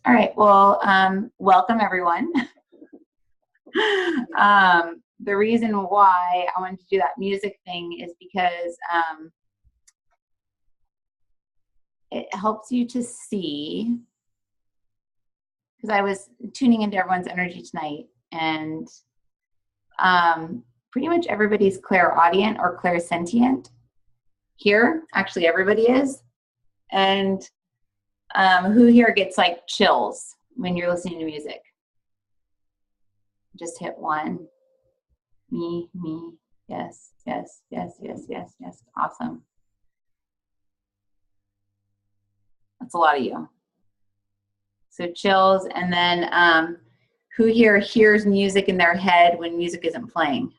All right, well, welcome everyone. The reason why I wanted to do that music thing is because it helps you to see, because I was tuning into everyone's energy tonight, and pretty much everybody's clairaudient or clairsentient here. Actually, everybody is. And who here gets like chills when you're listening to music? Just hit one. Me, yes, yes, yes, yes, yes, yes. Awesome. That's a lot of you. So chills. And then who here hears music in their head when music isn't playing?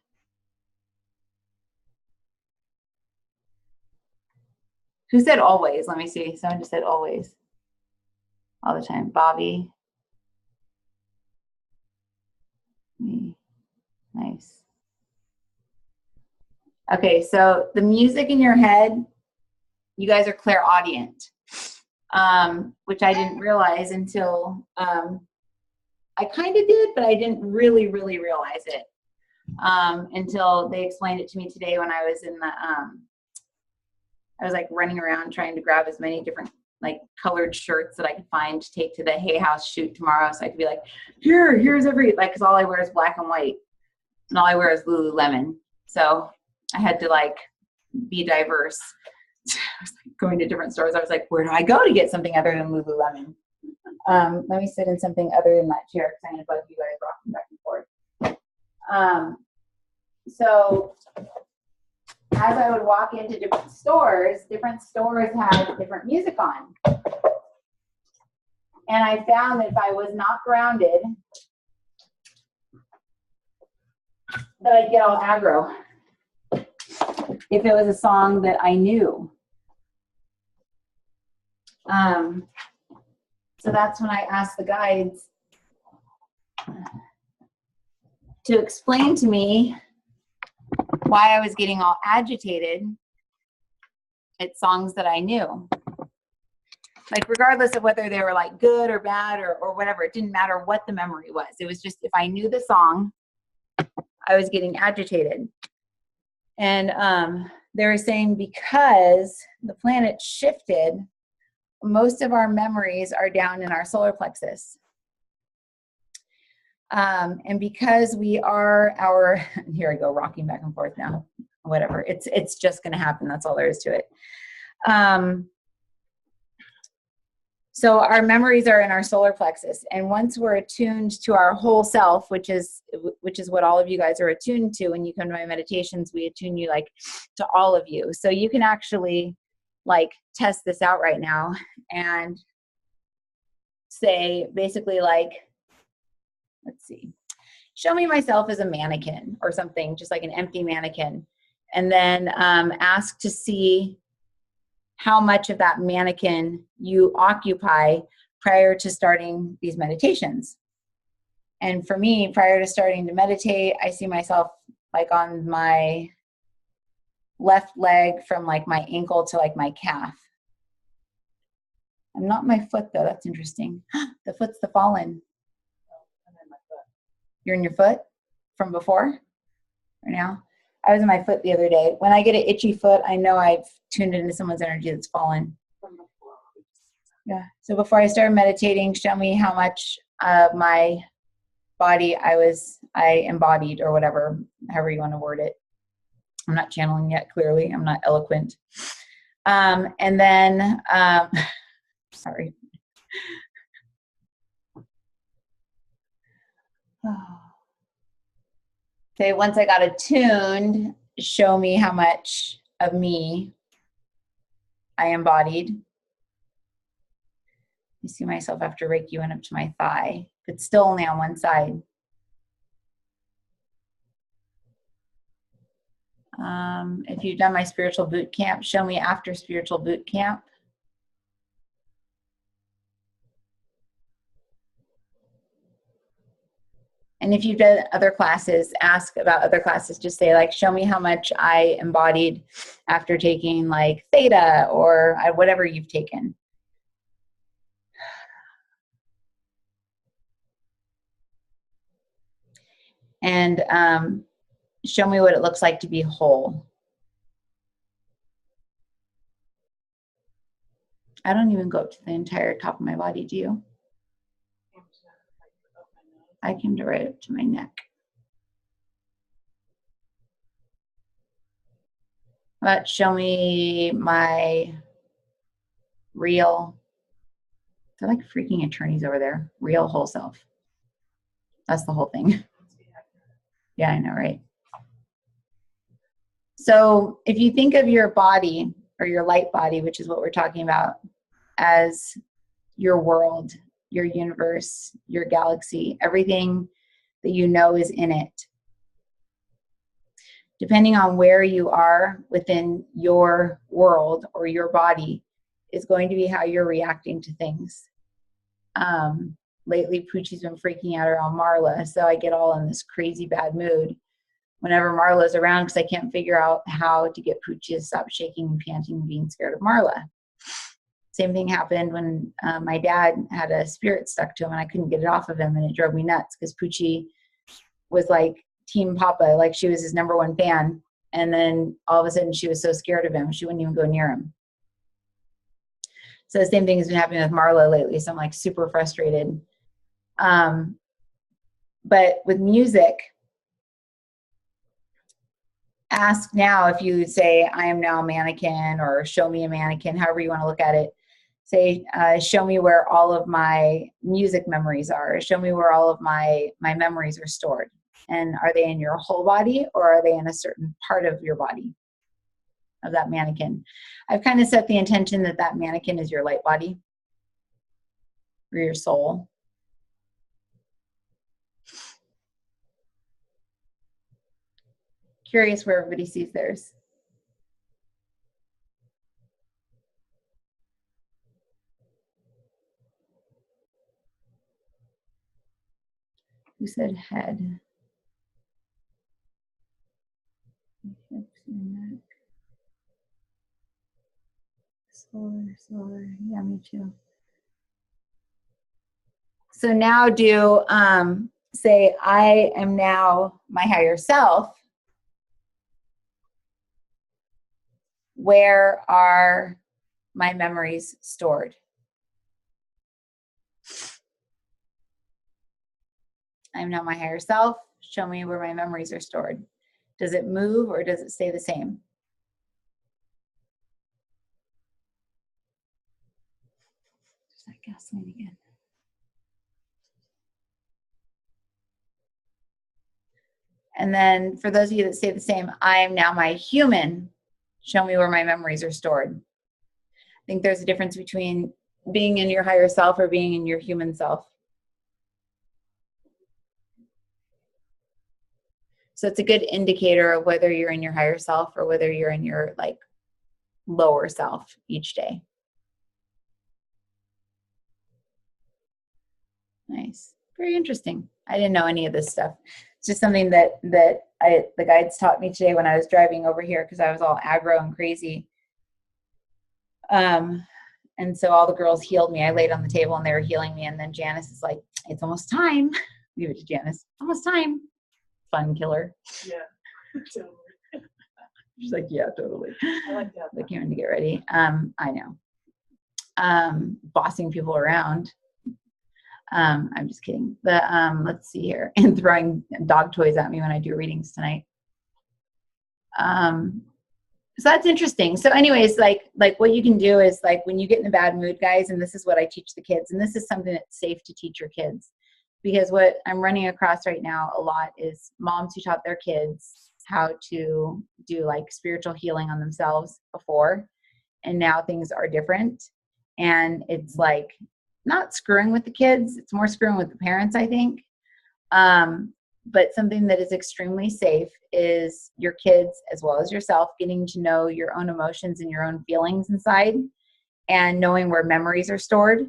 Who said always? Let me see. Someone just said always. All the time. Bobby. Me. Nice. Okay, so the music in your head, you guys are clairaudient, which I didn't realize until I kind of did, but I didn't really realize it until they explained it to me today when I was in the, I was like running around trying to grab as many different like colored shirts that I could find to take to the Hay House shoot tomorrow. So I could be like, here's every, like, cause all I wear is black and white and all I wear is Lululemon. So I had to like be diverse. I was like going to different stores. I was like, where do I go to get something other than Lululemon? Let me sit in something other than that chair because I'm going to bug you guys rocking back and forth. So as I would walk into different stores had different music on. And I found that if I was not grounded, that I'd get all aggro if it was a song that I knew. So that's when I asked the guides to explain to me why I was getting all agitated at songs that I knew. Like regardless of whether they were like good or bad or whatever, it didn't matter what the memory was. It was just if I knew the song, I was getting agitated. And they were saying because the planet shifted, most of our memories are down in our solar plexus. And because we are here I go rocking back and forth now, whatever, it's just going to happen. That's all there is to it. So our memories are in our solar plexus. And once we're attuned to our whole self, which is what all of you guys are attuned to, when you come to my meditations, we attune you like to all of you. So you can actually like test this out right now and say basically like, let's see, show me myself as a mannequin or something, just like an empty mannequin. And then ask to see how much of that mannequin you occupy prior to starting these meditations. And for me, prior to starting to meditate, I see myself like on my left leg from like my ankle to like my calf. I'm not my foot though, that's interesting. The foot's the fallen. You're in your foot from before or now? I was in my foot the other day. When I get an itchy foot, I know I've tuned into someone's energy that's fallen. Yeah. So before I started meditating, show me how much of my body I embodied or whatever, however you want to word it. I'm not channeling yet, clearly. I'm not eloquent. And then, sorry. Okay, once I got attuned, show me how much of me I embodied. I see myself after Reiki went up to my thigh, but still only on one side. If you've done my spiritual boot camp, show me after spiritual boot camp. And if you've done other classes, ask about other classes. Just say like, show me how much I embodied after taking like theta or whatever you've taken. and show me what it looks like to be whole. I don't even go up to the entire top of my body, do you? I came to right up to my neck. But show me my real, they're like freaking attorneys over there, real whole self. That's the whole thing. Yeah, I know, right? So if you think of your body or your light body, which is what we're talking about, as your world, your universe, your galaxy, everything that you know is in it. Depending on where you are within your world or your body is going to be how you're reacting to things. Lately, Poochie's been freaking out around Marla, so I get all in this crazy bad mood whenever Marla's around because I can't figure out how to get Poochie to stop shaking and panting and being scared of Marla. Same thing happened when my dad had a spirit stuck to him and I couldn't get it off of him, and it drove me nuts because Poochie was like Team Papa, like she was his #1 fan, and then all of a sudden she was so scared of him she wouldn't even go near him. So the same thing has been happening with Marla lately, so I'm like super frustrated. But with music, ask now if you say, I am now a mannequin, or show me a mannequin, however you want to look at it. Say, show me where all of my music memories are. Show me where all of my memories are stored. And are they in your whole body, or are they in a certain part of your body, of that mannequin? I've kind of set the intention that that mannequin is your light body or your soul. Curious where everybody sees theirs. Who said head? Hips, your neck. Solar. Yeah, me too. So now do say, I am now my higher self. Where are my memories stored? I'm now my higher self. Show me where my memories are stored. Does it move or does it stay the same? There's that gasoline again. And then for those of you that stay the same, I am now my human. Show me where my memories are stored. I think there's a difference between being in your higher self or being in your human self. So it's a good indicator of whether you're in your higher self or whether you're in your like lower self each day. Nice. Very interesting. I didn't know any of this stuff. It's just something that the guides taught me today when I was driving over here because I was all aggro and crazy. And so all the girls healed me. I laid on the table and they were healing me. And then Janice is like, it's almost time. Leave it to Janice. Almost time. Fun killer. Yeah. Totally. She's like, yeah, totally. I like that. They came in to get ready. I know. Bossing people around. I'm just kidding. Let's see here. And throwing dog toys at me when I do readings tonight. So that's interesting. So anyways, like what you can do is like when you get in a bad mood, guys, and this is what I teach the kids, and this is something that's safe to teach your kids, because what I'm running across right now a lot is moms who taught their kids how to do like spiritual healing on themselves before, and now things are different. And it's like not screwing with the kids, it's more screwing with the parents, I think. But something that is extremely safe is your kids, as well as yourself, getting to know your own emotions and your own feelings inside, and knowing where memories are stored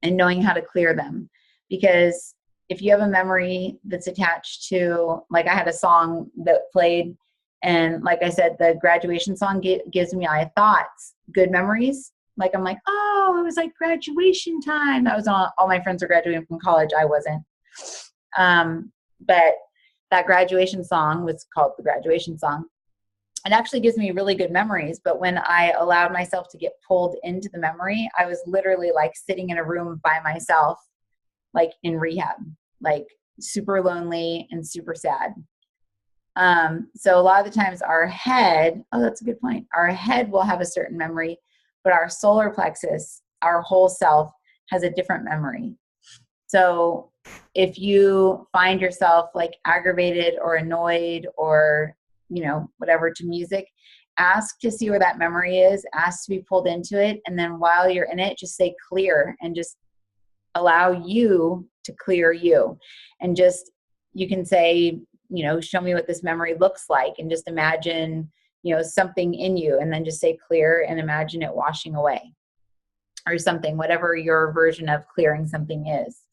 and knowing how to clear them. Because if you have a memory that's attached to, like I had a song that played, and like I said, the graduation song gives me thoughts, good memories. Like I'm like, oh, it was like graduation time. That was all my friends were graduating from college. I wasn't. but that graduation song was called the graduation song. It actually gives me really good memories, but when I allowed myself to get pulled into the memory, I was literally like sitting in a room by myself, like in rehab, like super lonely and super sad. So a lot of the times our head, oh, that's a good point. Our head will have a certain memory, but our solar plexus, our whole self, has a different memory. So if you find yourself like aggravated or annoyed or, you know, whatever to music, ask to see where that memory is, ask to be pulled into it. And then while you're in it, just say clear and just allow you to clear you. And just, you can say, you know, show me what this memory looks like, and just imagine, you know, something in you, and then just say clear and imagine it washing away or something, whatever your version of clearing something is.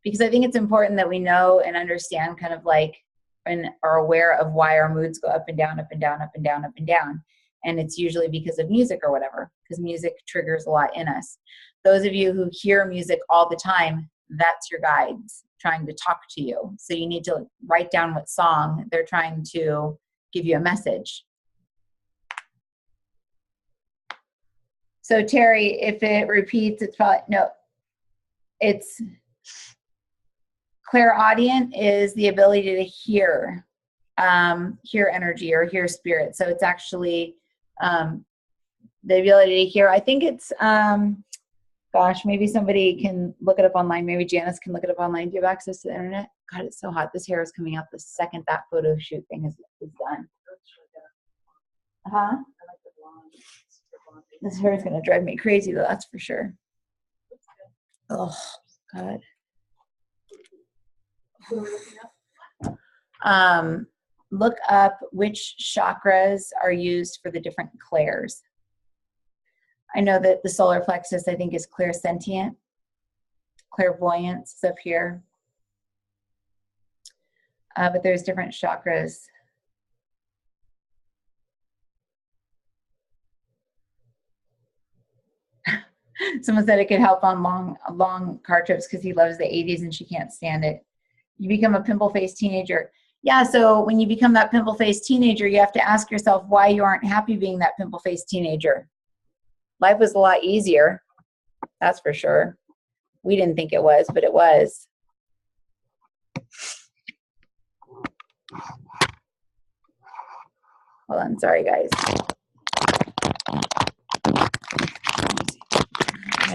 Because I think it's important that we know and understand kind of like, and are aware of why our moods go up and down, up and down, up and down, up and down. And it's usually because of music or whatever, because music triggers a lot in us. Those of you who hear music all the time, that's your guides trying to talk to you. So you need to write down what song they're trying to give you a message. So Terry, if it repeats, it's probably, no, it's clairaudient is the ability to hear energy or hear spirit. So it's actually the ability to hear. I think it's, gosh, maybe somebody can look it up online. Maybe Janice can look it up online. Do you have access to the internet? God, it's so hot. This hair is coming out the second that photo shoot thing is done. Huh? I like the blonde. This hair is going to drive me crazy, though, that's for sure. Oh, God. Look up which chakras are used for the different clairs. I know that the solar plexus, I think, is clairsentient. Clairvoyance is up here. But there's different chakras. Someone said it could help on long car trips because he loves the 80s and she can't stand it. You become a pimple-faced teenager. Yeah, so when you become that pimple-faced teenager, you have to ask yourself why you aren't happy being that pimple-faced teenager. Life was a lot easier, that's for sure. We didn't think it was, but it was. Hold on, sorry guys. I'm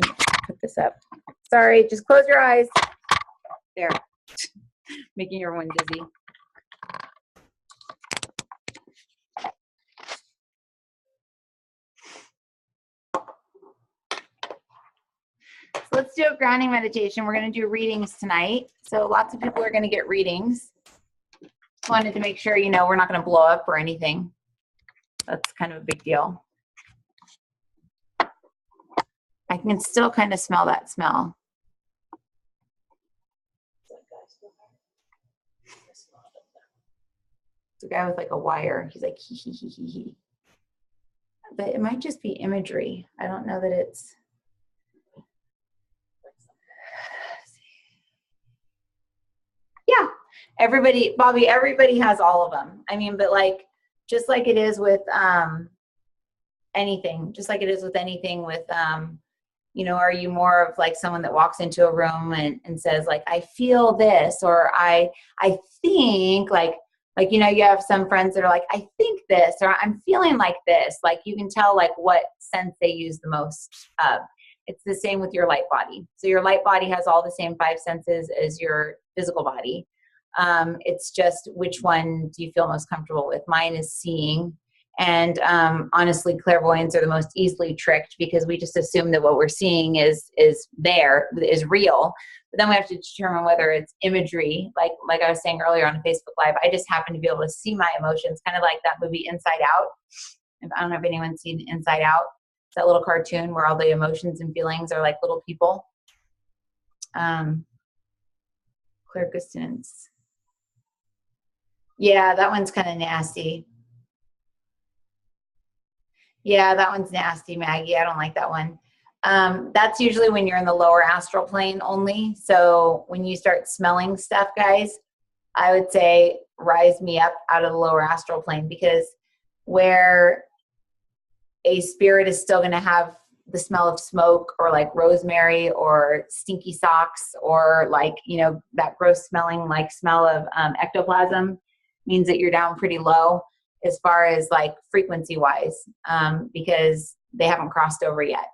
gonna put this up. Sorry, just close your eyes. There, making everyone dizzy. So let's do a grounding meditation. We're going to do readings tonight. So lots of people are going to get readings. Wanted to make sure, you know, we're not going to blow up or anything. That's kind of a big deal. I can still kind of smell that smell. It's a guy with like a wire. He's like, hee, hee, hee, hee, hee. But it might just be imagery. I don't know that it's... Yeah, everybody, Bobby, everybody has all of them. I mean, but like, just like it is with anything, just like it is with anything with, you know, are you more of like someone that walks into a room and says like, I feel this, or I think like, you know, you have some friends that are like, I think this, or I'm feeling like this. Like you can tell like what sense they use the most of. It's the same with your light body. So your light body has all the same 5 senses as your physical body. It's just which one do you feel most comfortable with? Mine is seeing. And honestly, clairvoyants are the most easily tricked because we just assume that what we're seeing is real. But then we have to determine whether it's imagery. Like I was saying earlier on a Facebook Live, I just happen to be able to see my emotions, kind of like that movie Inside Out. I don't know if anyone's seen Inside Out. It's that little cartoon where all the emotions and feelings are like little people. Clairgustance. Yeah, that one's kind of nasty. Yeah, that one's nasty, Maggie. I don't like that one. That's usually when you're in the lower astral plane only. So when you start smelling stuff, guys, I would say rise me up out of the lower astral plane, because where a spirit is still going to have the smell of smoke or like rosemary or stinky socks or like, you know, that gross smelling like smell of ectoplasm, means that you're down pretty low as far as like frequency wise, because they haven't crossed over yet.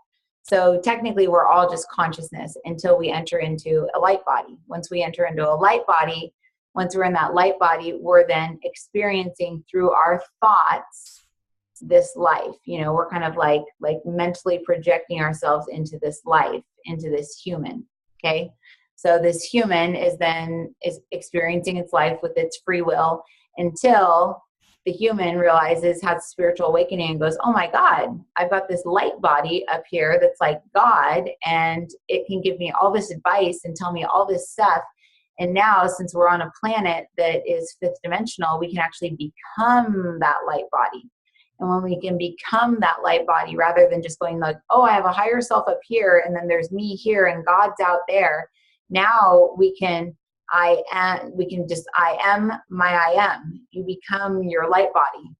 So technically we're all just consciousness until we enter into a light body. Once we enter into a light body, once we're in that light body, we're then experiencing through our thoughts this life. You know, we're kind of like mentally projecting ourselves into this life, into this human. Okay. So this human is experiencing its life with its free will until the human realizes, has a spiritual awakening and goes, oh my God, I've got this light body up here that's like God, and it can give me all this advice and tell me all this stuff. And now, since we're on a planet that is fifth dimensional, we can actually become that light body. And when we can become that light body, rather than just going like, oh, I have a higher self up here, and then there's me here, and God's out there. Now we can I am my I am. You become your light body.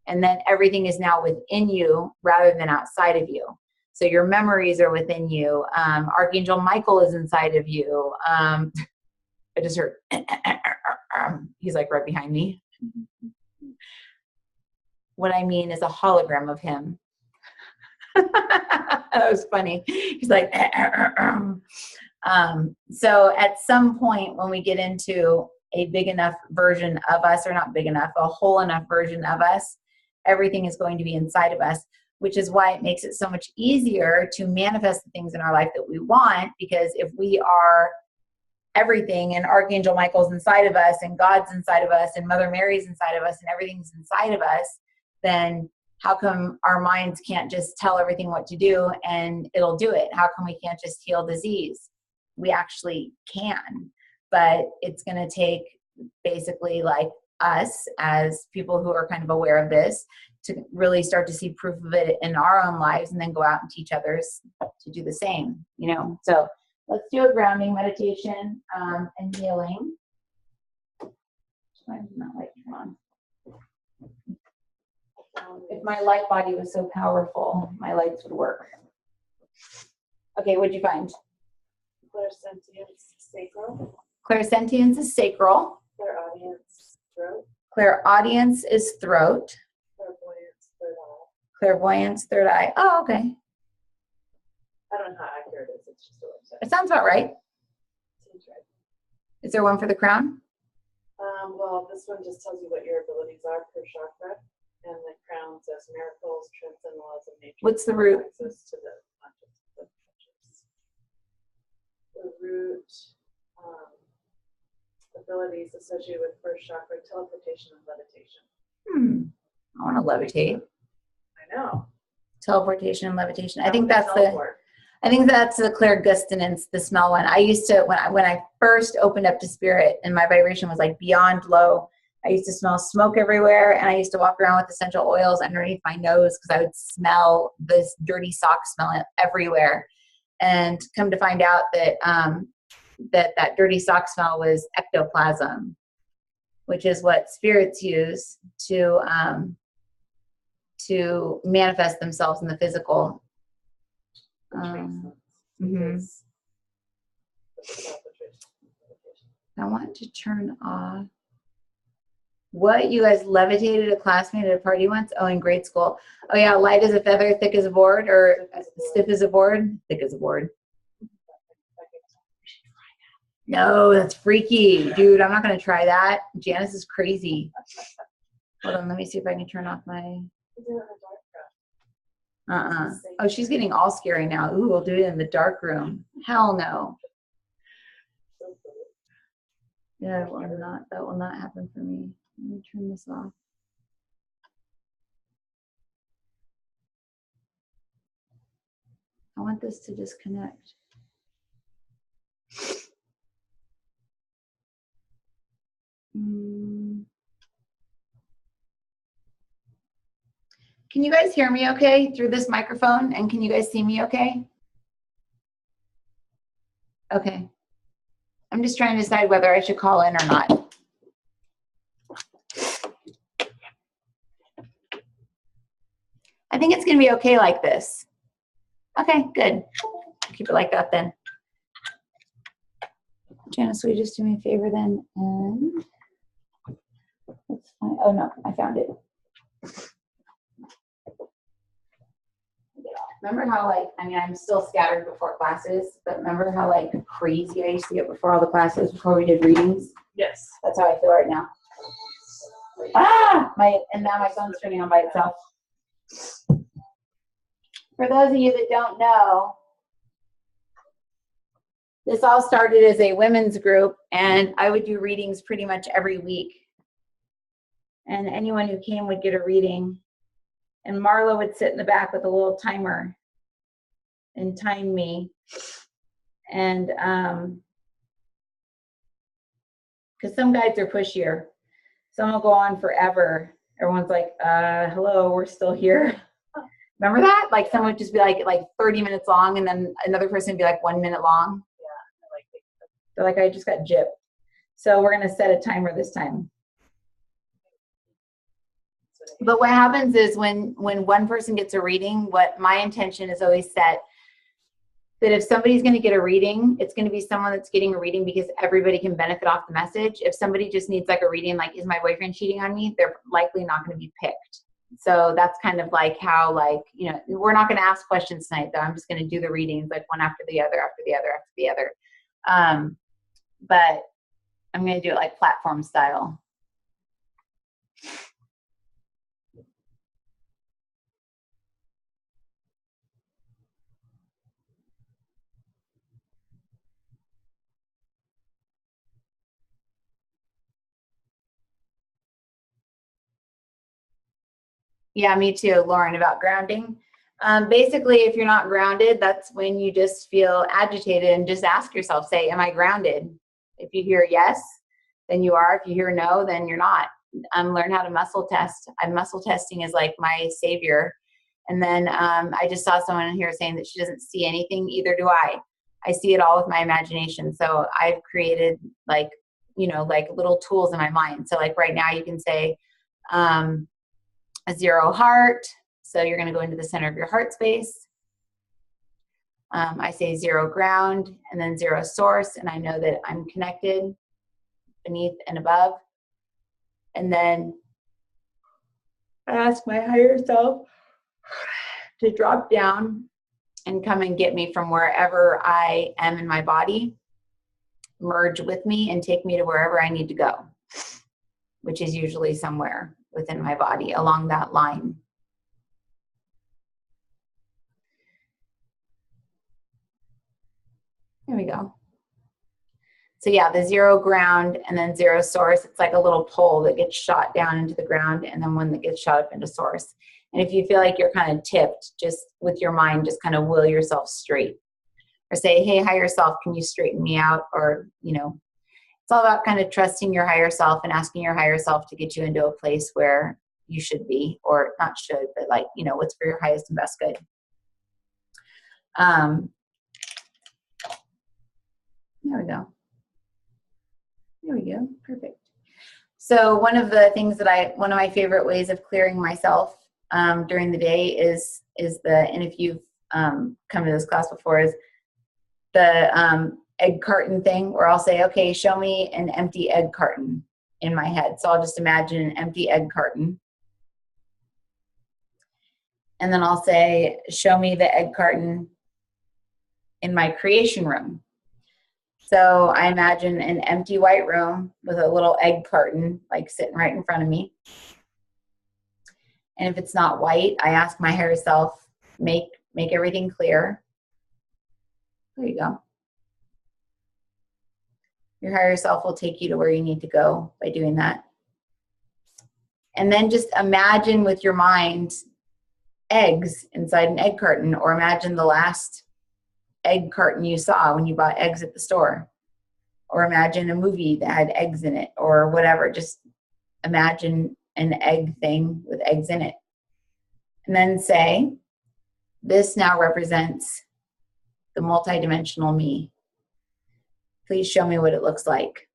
And then everything is now within you rather than outside of you. So your memories are within you. Archangel Michael is inside of you. I just heard, he's like right behind me. What I mean is a hologram of him. That was funny. He's like, so at some point when we get into a big enough version of us, or not big enough, a whole enough version of us, everything is going to be inside of us, which is why it makes it so much easier to manifest the things in our life that we want. Because if we are everything, and Archangel Michael's inside of us, and God's inside of us, and Mother Mary's inside of us, and everything's inside of us, then how come our minds can't just tell everything what to do and it'll do it? How come we can't just heal disease? We actually can, but it's going to take basically like us as people who are kind of aware of this to really start to see proof of it in our own lives, and then go out and teach others to do the same, you know? So let's do a grounding meditation and healing. Why is that light turn on? If my light body was so powerful, my lights would work. Okay, what'd you find? Clairsentience, sacral. Clairsentience is sacral. Clairaudience, throat. Clairaudience is throat. Clairvoyance, third eye. Clairvoyance, third eye. Oh, okay. I don't know how accurate it is. It's just a website. It sounds about right. Seems right. Is there one for the crown? Well, this one just tells you what your abilities are per chakra, and the crown says miracles, transcend the laws of nature. What's the root? Access to the conscious. The root abilities associated with first chakra: teleportation and levitation. I want to levitate. I know. Teleportation and levitation. I How think would that's teleport? I think that's the clairgustance, the smell one. I used to, when I first opened up to spirit and my vibration was like beyond low, I used to smell smoke everywhere, and I used to walk around with essential oils underneath my nose because I would smell this dirty sock smell everywhere. And come to find out that that dirty sock smell was ectoplasm, which is what spirits use to manifest themselves in the physical. Because I want to turn off. What, you guys levitated a classmate at a party once? Oh, in grade school. Oh yeah, light as a feather, thick as a board, or stiff as a board? Thick as a board. No, that's freaky. Dude, I'm not going to try that. Janice is crazy. Hold on, let me see if I can turn off my... Oh, she's getting all scary now. Ooh, we'll do it in the dark room. Hell no. Yeah, that will not happen for me. Let me turn this off. I want this to disconnect. Can you guys hear me okay through this microphone? And can you guys see me okay? Okay. I'm just trying to decide whether I should call in or not. I think it's going to be okay like this. Okay, good. Keep it like that then. Janice, will you just do me a favor then? And let's find, oh no, I found it. Remember how like, I mean, I'm still scattered before classes, but remember how like crazy I used to get before all the classes, before we did readings? Yes. That's how I feel right now. Ah! And now my phone's turning on by itself. For those of you that don't know, this all started as a women's group, and I would do readings pretty much every week. And anyone who came would get a reading. And Marla would sit in the back with a little timer and time me. And because some guides are pushier. Some will go on forever. Everyone's like, hello, we're still here. Remember that? Like someone would just be like 30 minutes long, and then another person would be like 1 minute long. Yeah. They're like, I just got gypped. So we're gonna set a timer this time. But what happens is when one person gets a reading, what my intention is always set, that if somebody's going to get a reading, it's going to be someone that's getting a reading because everybody can benefit off the message. If somebody just needs like a reading, like, is my boyfriend cheating on me? They're likely not going to be picked. So that's kind of like how, like, you know, we're not going to ask questions tonight, though. I'm just going to do the readings like one after the other, after the other, after the other. But I'm going to do it like platform style. Yeah, me too, Lauren, about grounding. Basically, if you're not grounded, that's when you just feel agitated, and just ask yourself, say, am I grounded? If you hear yes, then you are. If you hear no, then you're not. Learn how to muscle test. Muscle testing is like my savior. And then I just saw someone in here saying that she doesn't see anything. Either do I. I see it all with my imagination. So I've created like, you know, like little tools in my mind. So like right now you can say, a 0 heart. So you're going to go into the center of your heart space. I say 0 ground and then 0 source. And I know that I'm connected beneath and above. And then I ask my higher self to drop down and come and get me from wherever I am in my body, merge with me and take me to wherever I need to go, which is usually somewhere within my body along that line. There we go. So yeah, the 0 ground and then 0 source, it's like a little pole that gets shot down into the ground, and then one that gets shot up into source. And if you feel like you're kind of tipped, just with your mind, just kind of will yourself straight. Or say, hey, higher self, can you straighten me out? Or, you know, it's all about kind of trusting your higher self and asking your higher self to get you into a place where you should be, or not should, but like, you know, what's for your highest and best good. There we go. There we go. Perfect. So one of the things that one of my favorite ways of clearing myself during the day is and if you've come to this class before, is the egg carton thing, where I'll say, okay, show me an empty egg carton in my head. So I'll just imagine an empty egg carton. And then I'll say, show me the egg carton in my creation room. So I imagine an empty white room with a little egg carton like sitting right in front of me. And if it's not white, I ask my higher self, make everything clear. There you go. Your higher self will take you to where you need to go by doing that. And then just imagine with your mind eggs inside an egg carton, or imagine the last egg carton you saw when you bought eggs at the store, or imagine a movie that had eggs in it, or whatever. Just imagine an egg thing with eggs in it. And then say, this now represents the multidimensional me. Please show me what it looks like.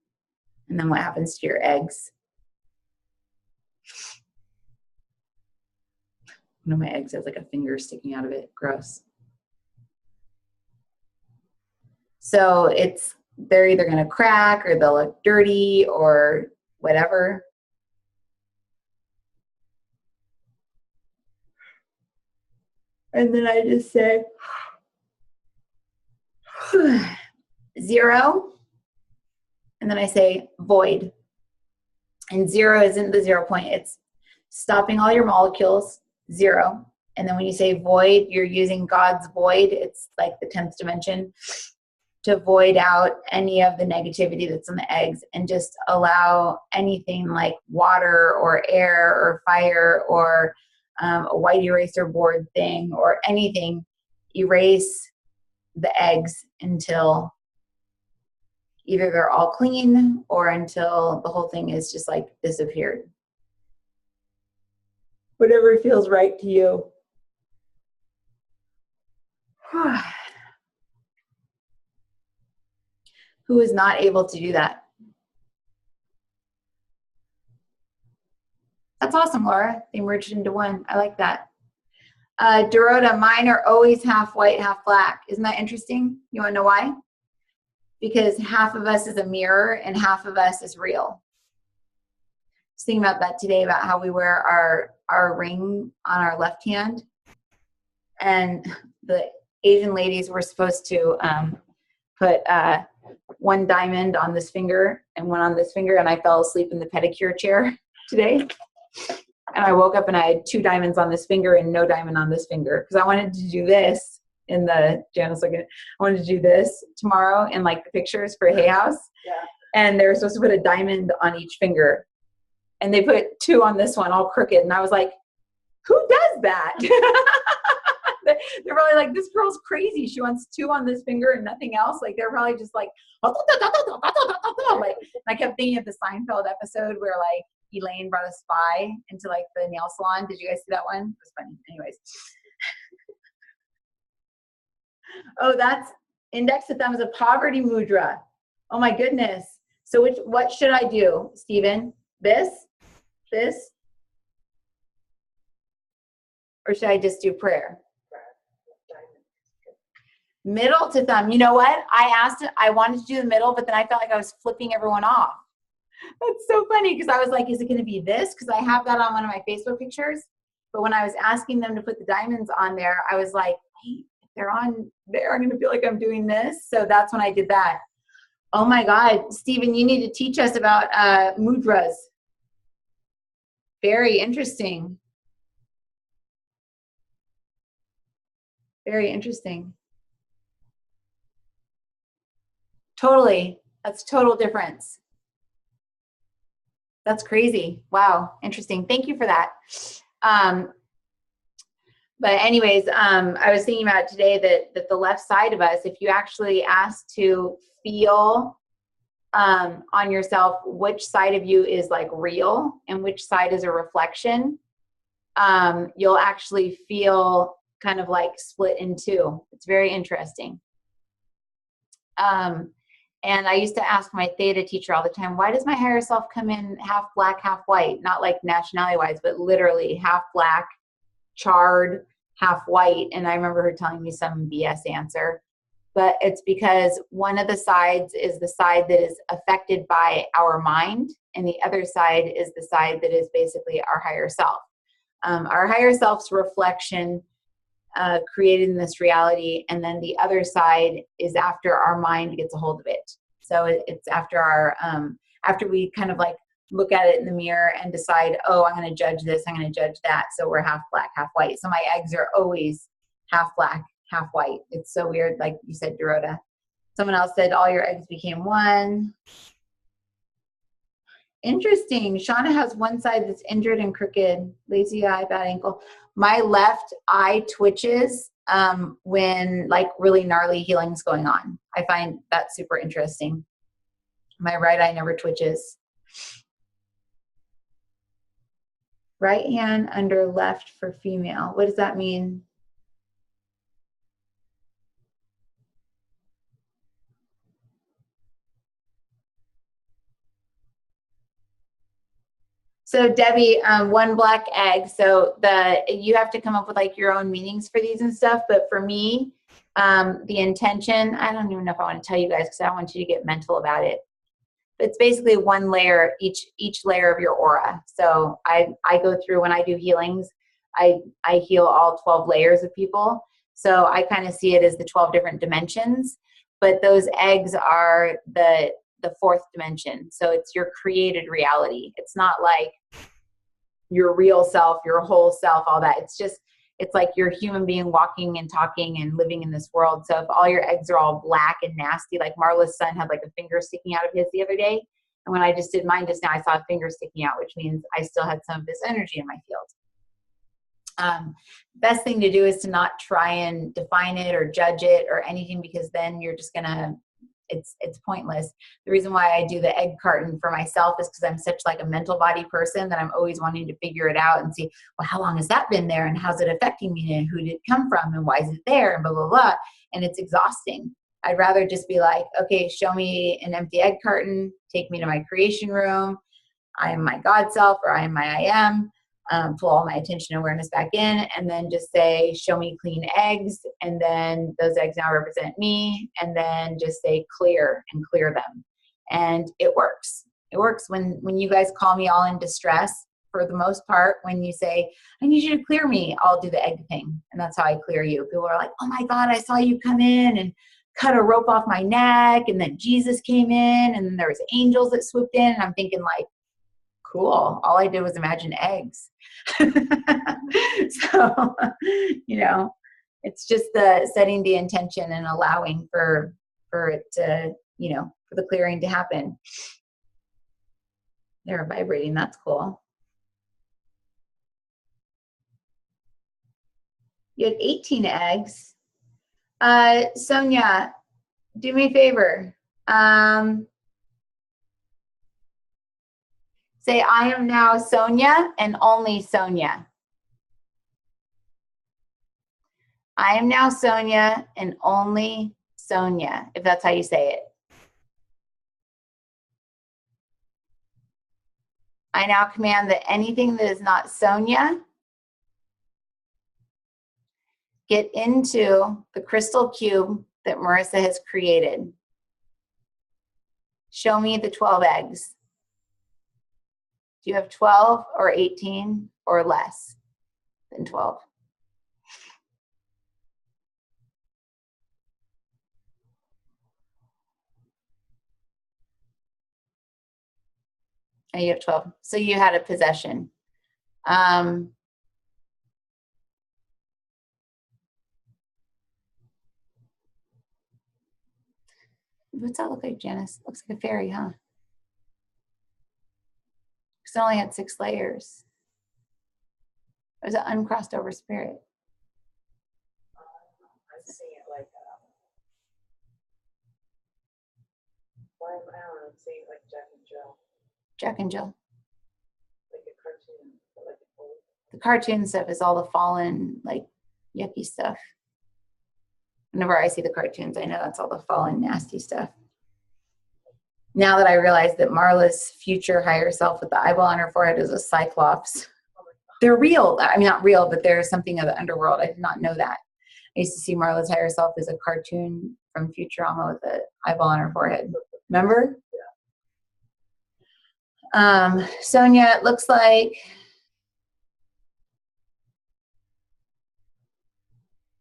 And then what happens to your eggs. One of my eggs has like a finger sticking out of it. Gross. So they're either going to crack or they'll look dirty or whatever. And then I just say 0. And then I say void. And 0 isn't the 0 point. It's stopping all your molecules, 0. And then when you say void, you're using God's void. It's like the 10th dimension to void out any of the negativity that's in the eggs and just allow anything like water or air or fire or a white eraser board thing or anything, erase the eggs until either they're all clean or until the whole thing is just like disappeared. Whatever feels right to you. Who is not able to do that? That's awesome, Laura. They merged into one. I like that. Dorota, mine are always half white, half black. Isn't that interesting? You want to know why? Because half of us is a mirror and half of us is real. I was thinking about that today, about how we wear our ring on our left hand. And the Asian ladies were supposed to put one diamond on this finger and one on this finger, and I fell asleep in the pedicure chair today. And I woke up and I had 2 diamonds on this finger and no diamond on this finger because I wanted to do this in the, Janice looking, I wanted to do this tomorrow in like the pictures for Hay House. Yeah. And they were supposed to put a diamond on each finger. And they put 2 on this one, all crooked. And I was like, who does that? They're probably like, this girl's crazy. She wants 2 on this finger and nothing else. Like they're probably just like, like, I kept thinking of the Seinfeld episode where like Elaine brought a spy into like the nail salon. Did you guys see that one? It was funny. Anyways. Oh, that's index to thumb is a poverty mudra. Oh my goodness. So what should I do, Stephen? This? Or should I just do prayer? Middle to thumb. You know what? I wanted to do the middle, but then I felt like I was flipping everyone off. That's so funny because I was like, is it going to be this? Because I have that on one of my Facebook pictures. But when I was asking them to put the diamonds on there, I was like, wait, if they're on there, I'm going to feel like I'm doing this. So that's when I did that. Oh my God, Stephen, you need to teach us about mudras. Very interesting. Very interesting. Totally. That's total difference. That's crazy. Wow. Interesting. Thank you for that. But anyways, I was thinking about today that the left side of us, if you actually ask to feel on yourself which side of you is like real and which side is a reflection, you'll actually feel kind of like split in 2. It's very interesting. And I used to ask my theta teacher all the time, why does my higher self come in half black, half white? Not like nationality wise, but literally half black, charred, half white. And I remember her telling me some BS answer, but it's because one of the sides is the side that is affected by our mind. And the other side is the side that is basically our higher self. Our higher self's reflection created this reality, and then the other side is after our mind gets a hold of it. So it's after our after we kind of like look at it in the mirror and decide, oh, I'm going to judge this, I'm going to judge that. So we're half black, half white. So my eggs are always half black, half white. It's so weird, like you said, Dorota. Someone else said all your eggs became one. Interesting. Shauna has one side that's injured and crooked, lazy eye, bad ankle. My left eye twitches when like really gnarly healing's going on. I find that super interesting. My right eye never twitches. Right hand under left for female. What does that mean? So Debbie, one black egg. So you have to come up with like your own meanings for these and stuff. But for me, the intention, I don't even know if I want to tell you guys because I don't want you to get mental about it. It's basically one layer, each layer of your aura. So I go through when I do healings, I heal all 12 layers of people. So I kind of see it as the 12 different dimensions, but those eggs are the fourth dimension. So it's your created reality. It's not like your real self, your whole self, all that. It's like you're a human being walking and talking and living in this world. So if all your eggs are all black and nasty, like Marla's son had like a finger sticking out of his the other day. And when I just did mine just now, I saw a finger sticking out, which means I still had some of this energy in my field. Best thing to do is to not try and define it or judge it or anything, because then you're just gonna, it's pointless. The reason why I do the egg carton for myself is because I'm such like a mental body person that I'm always wanting to figure it out and see, well, how long has that been there and how's it affecting me and who did it come from and why is it there and blah, blah, blah. And it's exhausting. I'd rather just be like, okay, show me an empty egg carton, take me to my creation room. I am my God self, or I am my I am. Pull all my attention and awareness back in, and then just say, show me clean eggs, and then those eggs now represent me, and then just say clear and clear them. And it works. It works when you guys call me all in distress. For the most part, when you say, I need you to clear me, I'll do the egg thing, and that's how I clear you. People are like, oh my God, I saw you come in and cut a rope off my neck, and then Jesus came in, and then there was angels that swooped in, and I'm thinking like, cool. All I did was imagine eggs. So, it's just the setting the intention and allowing for it to, for the clearing to happen. They're vibrating. That's cool. You had 18 eggs. Sonia, do me a favor. Say, I am now Sonia and only Sonia. I am now Sonia and only Sonia, if that's how you say it. I now command that anything that is not Sonia get into the crystal cube that Marissa has created. Show me the 12 eggs. Do you have 12 or 18 or less than 12? And you have 12. So you had a possession. What's that look like, Janice? Looks like a fairy, huh? Because it only had 6 layers. It was an uncrossed over spirit. I'm seeing it like I'm seeing it like Jack and Jill. Jack and Jill. Like a cartoon, but like a old. The cartoon stuff is all the fallen, like yucky stuff. Whenever I see the cartoons, I know that's all the fallen, nasty stuff. Now that I realize that Marla's future higher self with the eyeball on her forehead is a cyclops. They're real. I mean, not real, but there's something of the underworld. I did not know that. I used to see Marla's higher self as a cartoon from Futurama with an eyeball on her forehead. Remember? Yeah. Sonia, it looks like,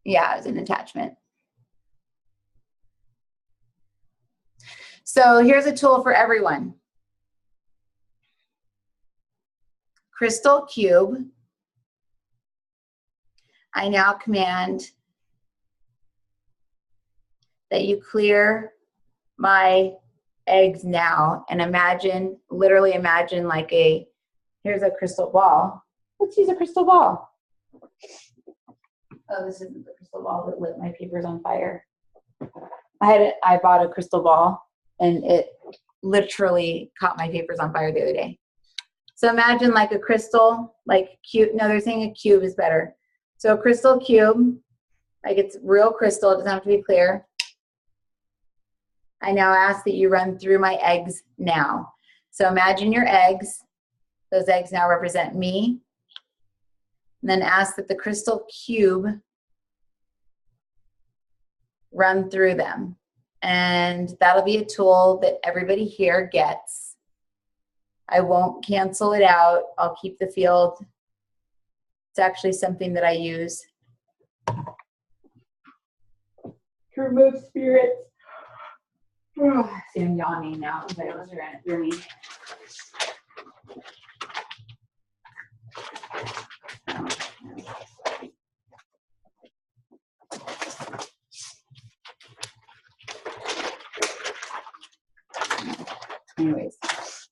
yeah, it was an attachment. So here's a tool for everyone. Crystal cube. I now command that you clear my eggs now, and imagine, literally imagine like here's a crystal ball. Let's use a crystal ball. Oh, this isn't the crystal ball that lit my papers on fire. I bought a crystal ball and it literally caught my papers on fire the other day. So imagine like a crystal, like cube. No, they're saying a cube is better. So a crystal cube, like it's real crystal, it doesn't have to be clear. I now ask that you run through my eggs now. So imagine your eggs, Those eggs now represent me. And then ask that the crystal cube run through them. And that'll be a tool that everybody here gets. I won't cancel it out. I'll keep the field. It's actually something that I use to remove spirits. Oh, see, I'm yawning now because I was ran it through me. Anyways,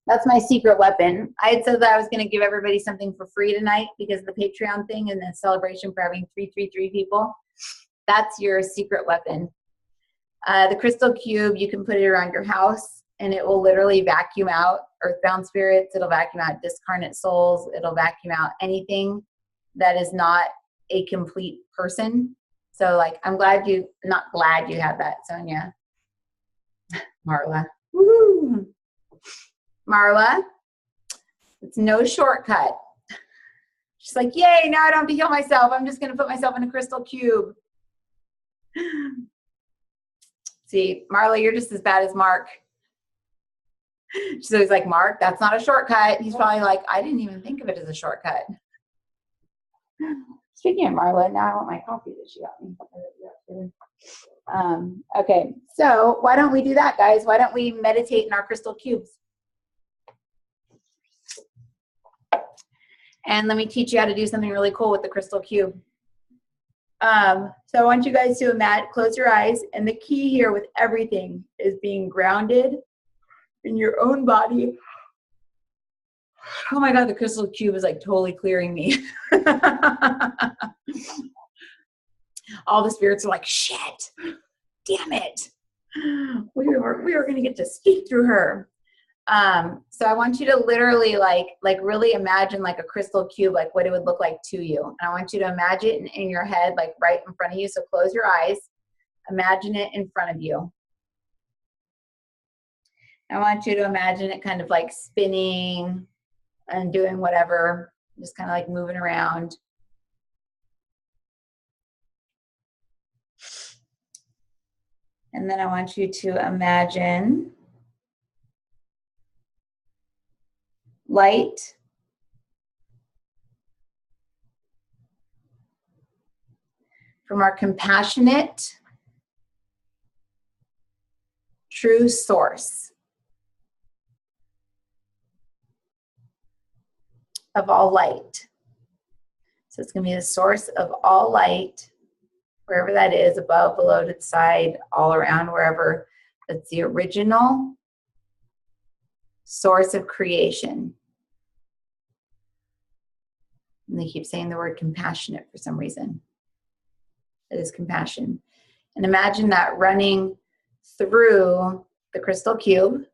that's my secret weapon. I had said that I was going to give everybody something for free tonight because of the Patreon thing and the celebration for having 333 people. That's your secret weapon. The crystal cube, you can put it around your house and it will literally vacuum out earthbound spirits. It'll vacuum out discarnate souls. It'll vacuum out anything that is not a complete person. So like, I'm glad you, not glad you have that, Sonia. Marla. Woo! Marla, it's no shortcut. She's like, yay, now I don't have to heal myself. I'm just going to put myself in a crystal cube. See, Marla, you're just as bad as Mark. She's always like, Mark, that's not a shortcut. He's probably like, I didn't even think of it as a shortcut. Speaking of Marla, now I want my coffee that she got me. Okay, so why don't we do that, guys? Why don't we meditate in our crystal cubes? And let me teach you how to do something really cool with the crystal cube. So I want you guys to imagine, close your eyes, and the key here with everything is being grounded in your own body. Oh my God, the crystal cube is like totally clearing me. All the spirits are like, shit, damn it. We were gonna get to speak through her. So I want you to literally like really imagine like a crystal cube, like what it would look like to you. And I want you to imagine it in your head, like right in front of you. So close your eyes, imagine it in front of you. I want you to imagine it kind of like spinning and doing whatever, just kind of like moving around. And then I want you to imagine light from our compassionate, true source of all light. So it's going to be the source of all light, wherever that is, above, below, to the side, all around, wherever. That's the original source of creation. And they keep saying the word compassionate for some reason. It is compassion. And imagine that running through the crystal cube,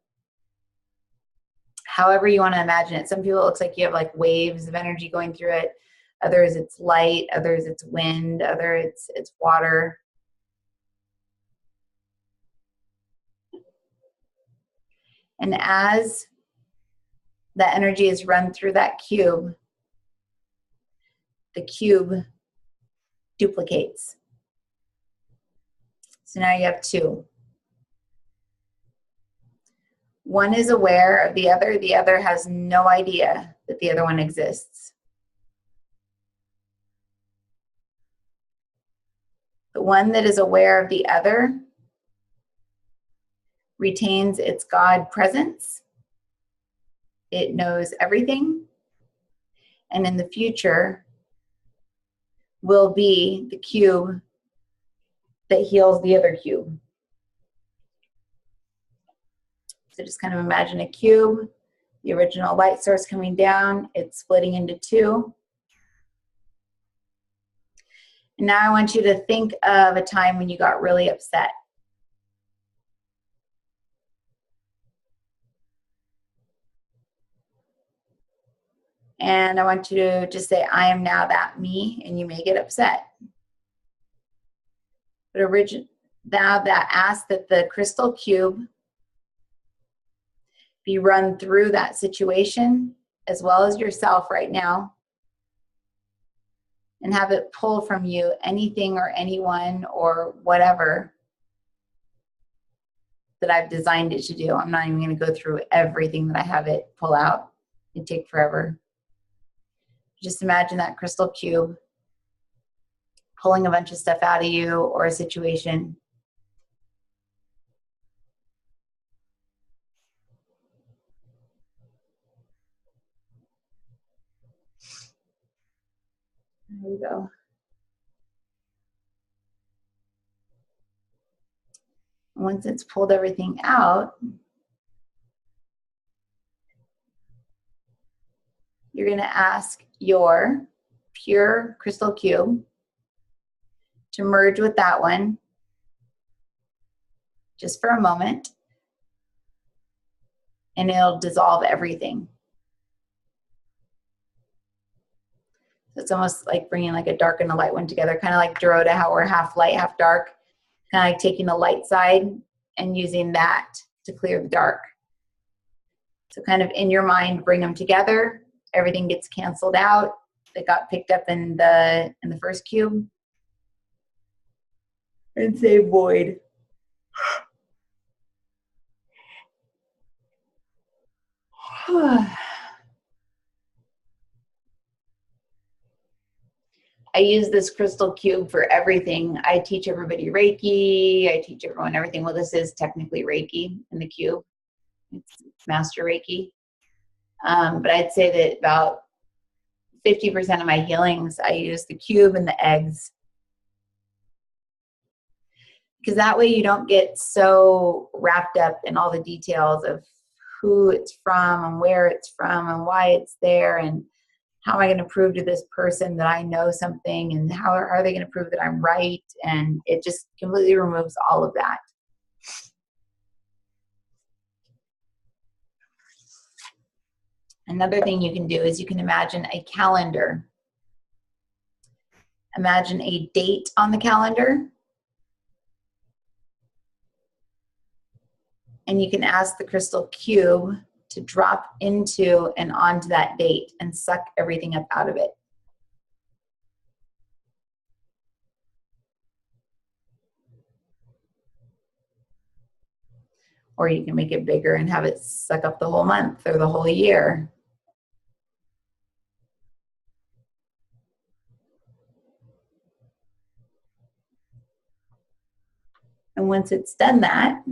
however you want to imagine it. Some people, it looks like you have like waves of energy going through it. Others it's light, others it's wind, others it's water. And as that energy is run through that cube, the cube duplicates. So now you have two. One is aware of the other has no idea that the other one exists. The one that is aware of the other retains its God presence. It knows everything. And in the future will be the cube that heals the other cube. So just kind of imagine a cube, the original light source coming down, it's splitting into two. And now I want you to think of a time when you got really upset. And I want you to just say, I am now that me, and you may get upset. But now that ask that the crystal cube be run through that situation as well as yourself right now, and have it pull from you anything or anyone or whatever that I've designed it to do. I'm not even going to go through everything that I have it pull out. It'd take forever. Just imagine that crystal cube pulling a bunch of stuff out of you or a situation. There we go. Once it's pulled everything out, you're going to ask your pure crystal cube to merge with that one just for a moment, and it'll dissolve everything. So it's almost like bringing like a dark and a light one together, kind of like Dorota, how we're half light, half dark, kind of like taking the light side and using that to clear the dark. So kind of in your mind, bring them together. Everything gets canceled out that got picked up in the first cube. And say void. I use this crystal cube for everything. I teach everybody Reiki. I teach everyone everything. Well, this is technically Reiki in the cube. It's Master Reiki. But I'd say that about 50% of my healings, I use the cube and the eggs. Because that way you don't get so wrapped up in all the details of who it's from and where it's from and why it's there and how am I going to prove to this person that I know something and how are they going to prove that I'm right? And it just completely removes all of that. Another thing you can do is you can imagine a calendar. Imagine a date on the calendar. And you can ask the crystal cube to drop into and onto that date and suck everything up out of it. Or you can make it bigger and have it suck up the whole month or the whole year. And once it's done that,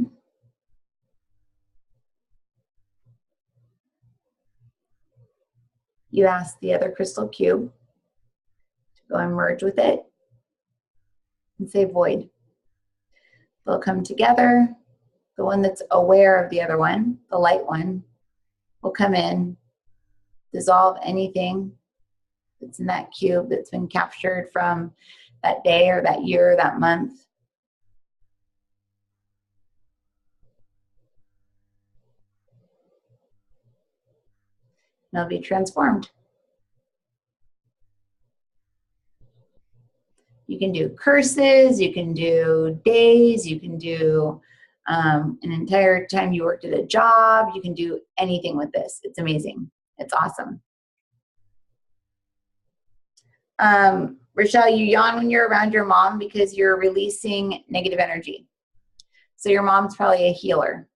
you ask the other crystal cube to go and merge with it and say void. They'll come together. The one that's aware of the other one, the light one, will come in, dissolve anything that's in that cube that's been captured from that day or that year or that month. And they'll be transformed. You can do curses, you can do days, you can do an entire time you worked at a job. You can do anything with this. It's amazing. It's awesome. Rochelle, you yawn when you're around your mom because you're releasing negative energy. So your mom's probably a healer.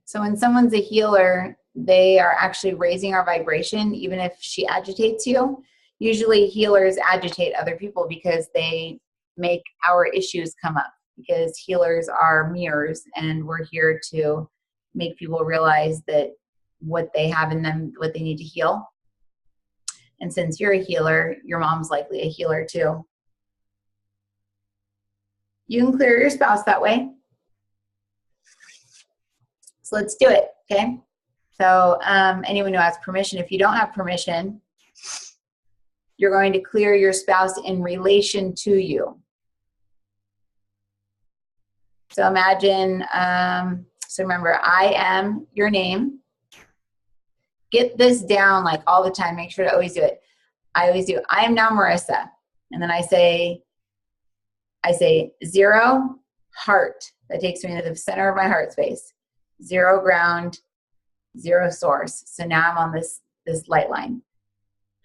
So when someone's a healer, they are actually raising our vibration, even if she agitates you. Usually healers agitate other people because they make our issues come up, because healers are mirrors and we're here to make people realize that what they have in them, what they need to heal. And since you're a healer, your mom's likely a healer too. You can clear your spouse that way. So let's do it, okay? So anyone who has permission, if you don't have permission, you're going to clear your spouse in relation to you. So imagine, so remember, I am your name. Get this down like all the time. Make sure to always do it. I always do, I am now Marissa. And then I say 0 heart. That takes me to the center of my heart space. 0 ground, zero source. So now I'm on this light line.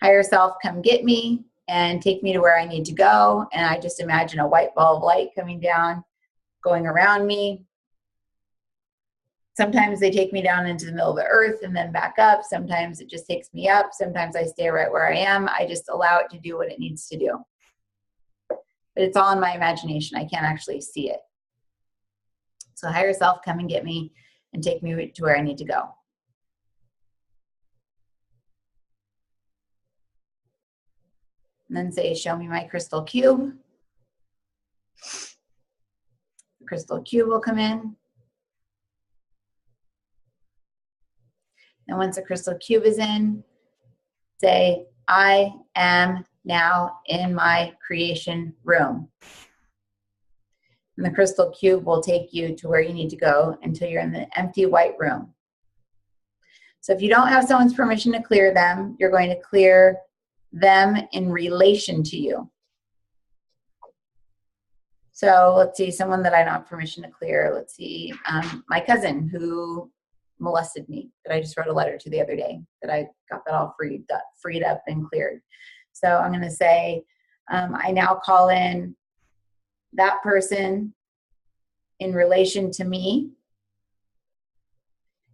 Higher self, come get me and take me to where I need to go. And I just imagine a white ball of light coming down, going around me. Sometimes they take me down into the middle of the earth and then back up. Sometimes it just takes me up. Sometimes I stay right where I am. I just allow it to do what it needs to do. But it's all in my imagination. I can't actually see it. So higher self, come and get me and take me to where I need to go. And then say, show me my crystal cube. The crystal cube will come in. And once the crystal cube is in, say, I am now in my creation room. And the crystal cube will take you to where you need to go until you're in the empty white room. So if you don't have someone's permission to clear them, you're going to clear them in relation to you. So let's see, someone that I don't have permission to clear. Let's see, my cousin who molested me that I just wrote a letter to the other day, that I got that all freed up and cleared. So I'm going to say, I now call in that person in relation to me.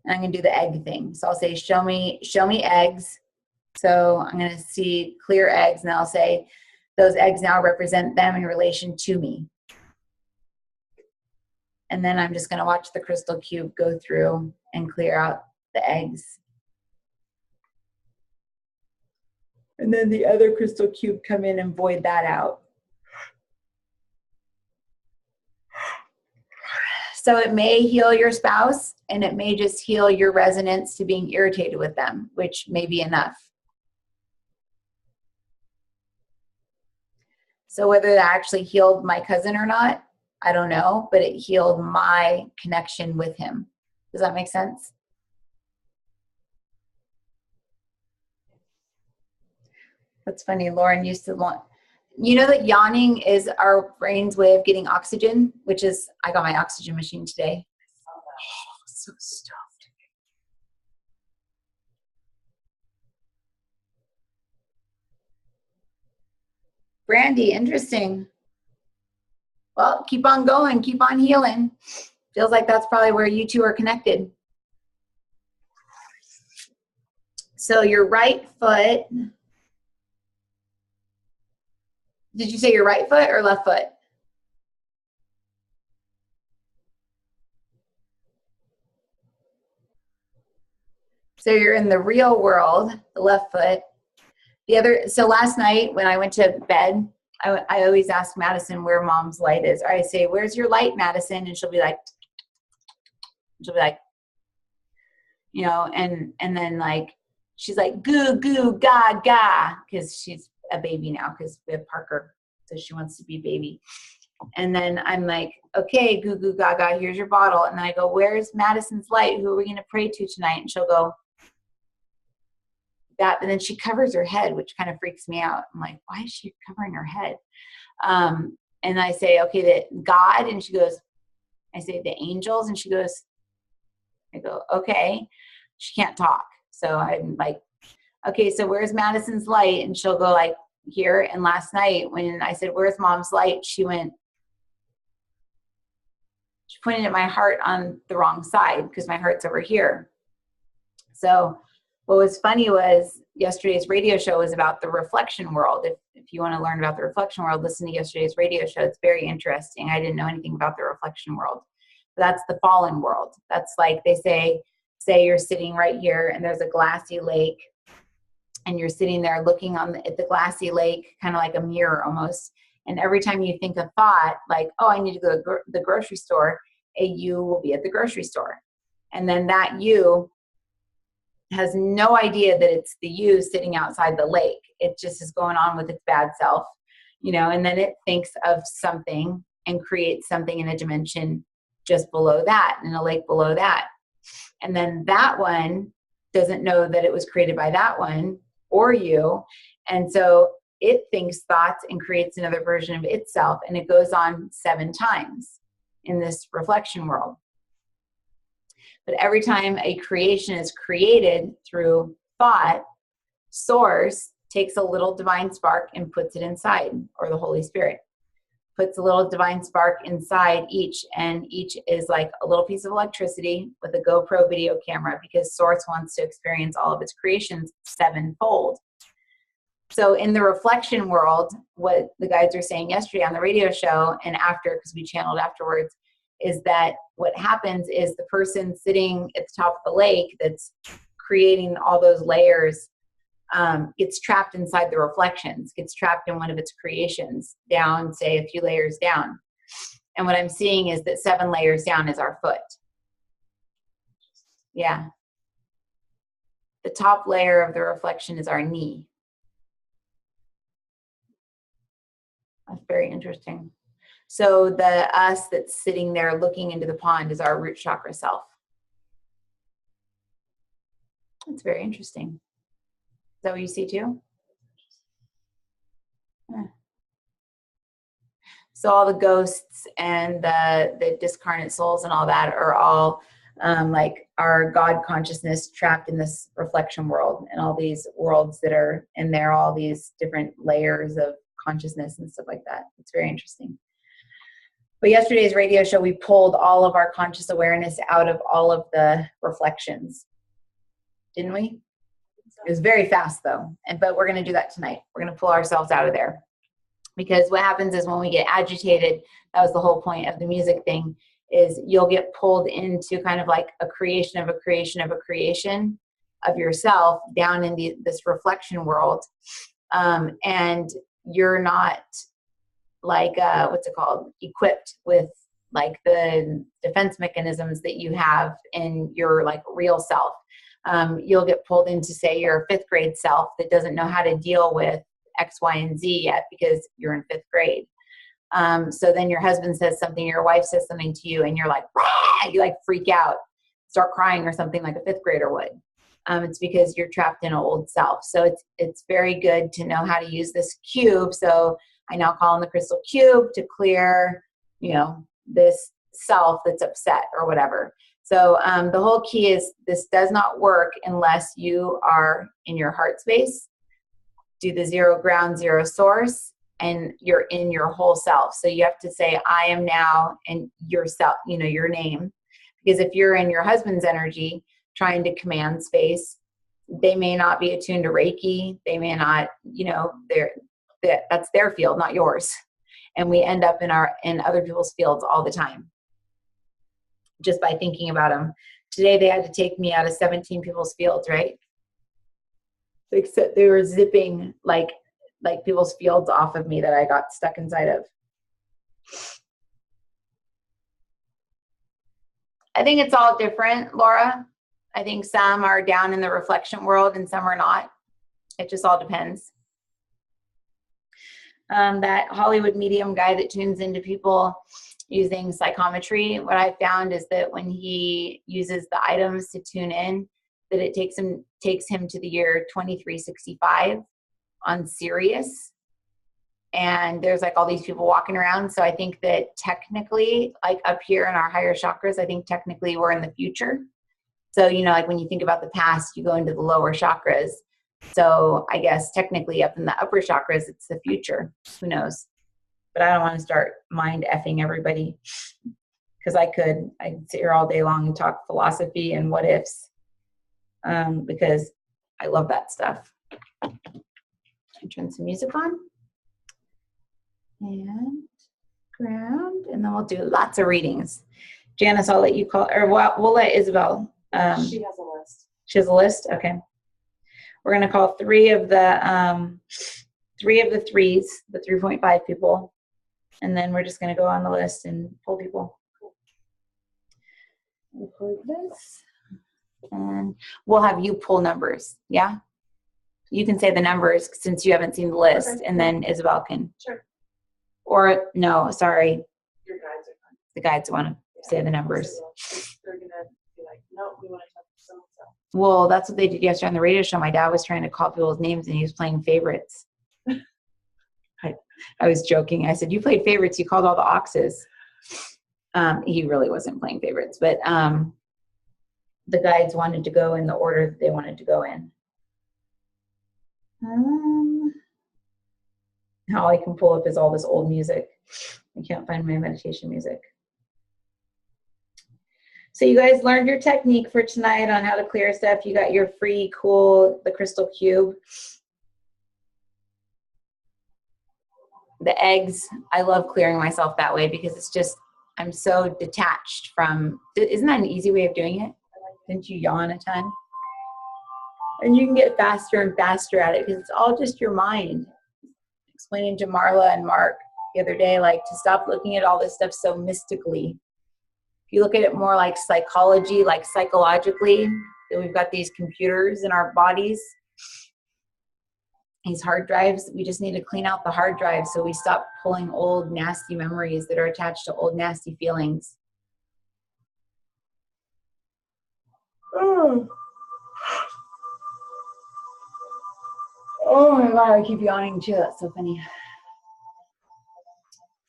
And I'm going to do the egg thing. So I'll say, show me eggs. So I'm going to see clear eggs, and I'll say, those eggs now represent them in relation to me. And then I'm just going to watch the crystal cube go through and clear out the eggs. And then the other crystal cube come in and void that out. So it may heal your spouse, and it may just heal your resonance to being irritated with them, which may be enough. So whether that actually healed my cousin or not, I don't know, but it healed my connection with him. Does that make sense? That's funny. Lauren used to want, you know that yawning is our brain's way of getting oxygen, which is, I got my oxygen machine today. Oh, so stuffed. Brandy, interesting. Well, keep on going, keep on healing. Feels like that's probably where you two are connected. So your right foot, did you say your right foot or left foot? So you're in the real world, the left foot. The other, so last night when I went to bed, I always ask Madison where mom's light is. Or I say, where's your light, Madison? And she'll be like, you know, and then like, she's like, goo, goo, ga, ga, because she's a baby now because we have Parker. So she wants to be baby. And then I'm like, okay, goo, goo, ga, ga, here's your bottle. And then I go, where's Madison's light? Who are we going to pray to tonight? And she'll go, that. And then she covers her head, which kind of freaks me out. I'm like, why is she covering her head? And I say, okay, the God. And she goes, I say the angels. And she goes, I go, okay. She can't talk. So I'm like, okay, so where's Madison's light? And she'll go like here. And last night when I said, where's mom's light? She pointed at my heart on the wrong side because my heart's over here. So what was funny was yesterday's radio show was about the reflection world. If you want to learn about the reflection world, listen to yesterday's radio show. It's very interesting. I didn't know anything about the reflection world. But that's the fallen world. That's like they say you're sitting right here and there's a glassy lake and you're sitting there looking at the glassy lake, kind of like a mirror almost. And every time you think a thought like, oh, I need to go to the grocery store, a you will be at the grocery store. And then that you has no idea that it's the you sitting outside the lake. It just is going on with its bad self, you know, and then it thinks of something and creates something in a dimension just below that, in a lake below that. And then that one doesn't know that it was created by that one or you. And so it thinks thoughts and creates another version of itself. And it goes on 7 times in this reflection world. But every time a creation is created through thought, Source takes a little divine spark and puts it inside, or the Holy Spirit puts a little divine spark inside each, and each is like a little piece of electricity with a GoPro video camera, because Source wants to experience all of its creations sevenfold. So in the reflection world, what the guides were saying yesterday on the radio show and after, because we channeled afterwards, is that what happens is the person sitting at the top of the lake that's creating all those layers gets trapped inside the reflections, gets trapped in one of its creations down, say a few layers down. And what I'm seeing is that 7 layers down is our foot. Yeah. The top layer of the reflection is our knee. That's very interesting. So the us that's sitting there looking into the pond is our root chakra self. That's very interesting. Is that what you see too? Yeah. So all the ghosts and the discarnate souls and all that are all like our God consciousness trapped in this reflection world, and all these worlds that are in there, all these different layers of consciousness and stuff like that. It's very interesting. But yesterday's radio show, we pulled all of our conscious awareness out of all of the reflections, didn't we? It was very fast though, but we're going to do that tonight. We're going to pull ourselves out of there, because what happens is when we get agitated, that was the whole point of the music thing, is you'll get pulled into kind of like a creation of a creation of a creation of yourself down in this reflection world, and you're not like what's it called, equipped with like the defense mechanisms that you have in your like real self. You'll get pulled into, say, your 5th grade self that doesn't know how to deal with X, Y, and Z yet because you're in 5th grade. So then your husband says something, your wife says something to you, and you're like, Rah! You like freak out, start crying or something like a 5th grader would. It's because you're trapped in an old self. So it's very good to know how to use this cube. So I now call on the crystal cube to clear, this self that's upset or whatever. So the whole key is this does not work unless you are in your heart space, do the 0 ground, 0 source, and you're in your whole self. So you have to say, I am now, and yourself, your name. Because if you're in your husband's energy trying to command space, they may not be attuned to Reiki. They may not, that's their field, not yours. And we end up in other people's fields all the time, just by thinking about them. Today they had to take me out of 17 people's fields, right? Except they were zipping like people's fields off of me that I got stuck inside of. I think it's all different, Laura. I think some are down in the reflection world and some are not. It just all depends. That Hollywood medium guy that tunes into people using psychometry, what I found is that when he uses the items to tune in, that it takes him to the year 2365 on Sirius. And there's like all these people walking around. So I think that technically, like up here in our higher chakras, I think technically we're in the future. So, like when you think about the past, you go into the lower chakras. So I guess technically up in the upper chakras, it's the future. Who knows? But I don't want to start mind effing everybody, because I'd sit here all day long and talk philosophy and what ifs, because I love that stuff. I turn some music on and ground, and then we'll do lots of readings. Janice, I'll let you call, or we'll let Isabel. She has a list. She has a list? Okay. We're going to call 3 of the 3s, the 3.5 people. And then we're just going to go on the list and pull people. Record this. And we'll have you pull numbers. Yeah? You can say the numbers since you haven't seen the list. Okay. And then Isabel can. Sure. Or, no, sorry. Your guides are fine. The guides want to say the numbers. They're going to be like, no, we want to talk to so-and-so. Well, that's what they did yesterday on the radio show. My dad was trying to call people's names and he was playing favorites. I was joking. I said, you played favorites. You called all the oxes. He really wasn't playing favorites. But the guides wanted to go in the order that they wanted to go in. All I can pull up is all this old music. I can't find my meditation music. So you guys learned your technique for tonight on how to clear stuff. You got your free, cool, the crystal cube. The eggs, I love clearing myself that way because it's just, I'm so detached from, isn't that an easy way of doing it? Didn't you yawn a ton? And you can get faster and faster at it because it's all just your mind. Explaining to Marla and Mark the other day, like, to stop looking at all this stuff so mystically. If you look at it more like psychology, like psychologically, that we've got these computers in our bodies, these hard drives, we just need to clean out the hard drives so we stop pulling old nasty memories that are attached to old nasty feelings. Oh my God, I keep yawning too. That's so funny.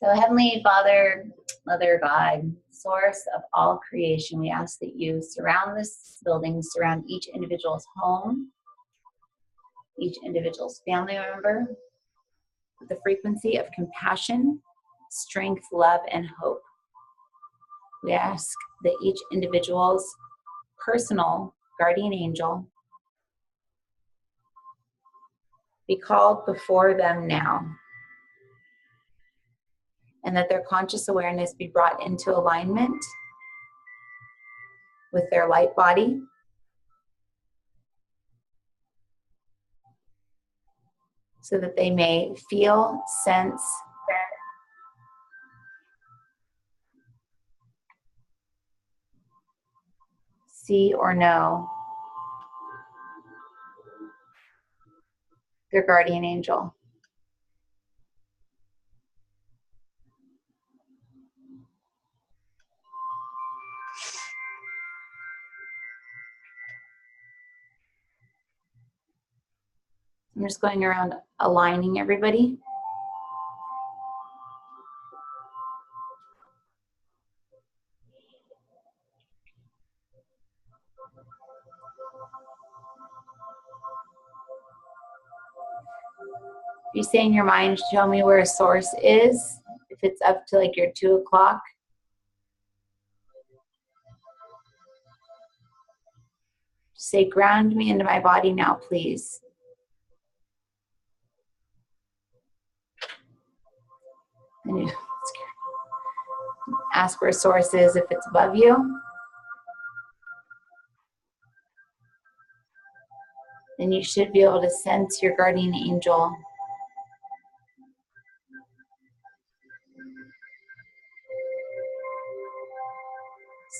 So Heavenly Father, Mother God, source of all creation, we ask that you surround this building, surround each individual's home, each individual's family member with the frequency of compassion, strength, love, and hope. We ask that each individual's personal guardian angel be called before them now, and that their conscious awareness be brought into alignment with their light body, so that they may feel, sense, see, or know their guardian angel. I'm just going around aligning everybody. If you say in your mind, show me where a source is, if it's up to like your 2 o'clock, say, ground me into my body now, please. And you ask where source is if it's above you. Then you should be able to sense your guardian angel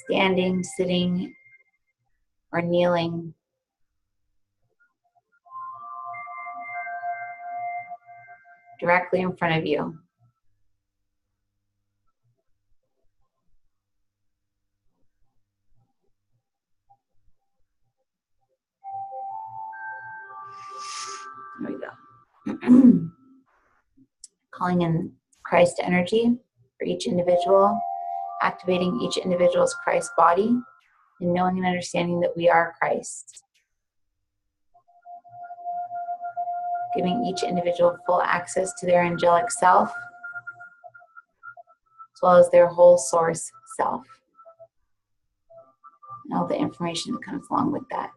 standing, sitting, or kneeling directly in front of you. There we go. Calling in Christ energy for each individual, activating each individual's Christ body, and knowing and understanding that we are Christ. Giving each individual full access to their angelic self, as well as their whole source self, and all the information that comes along with that.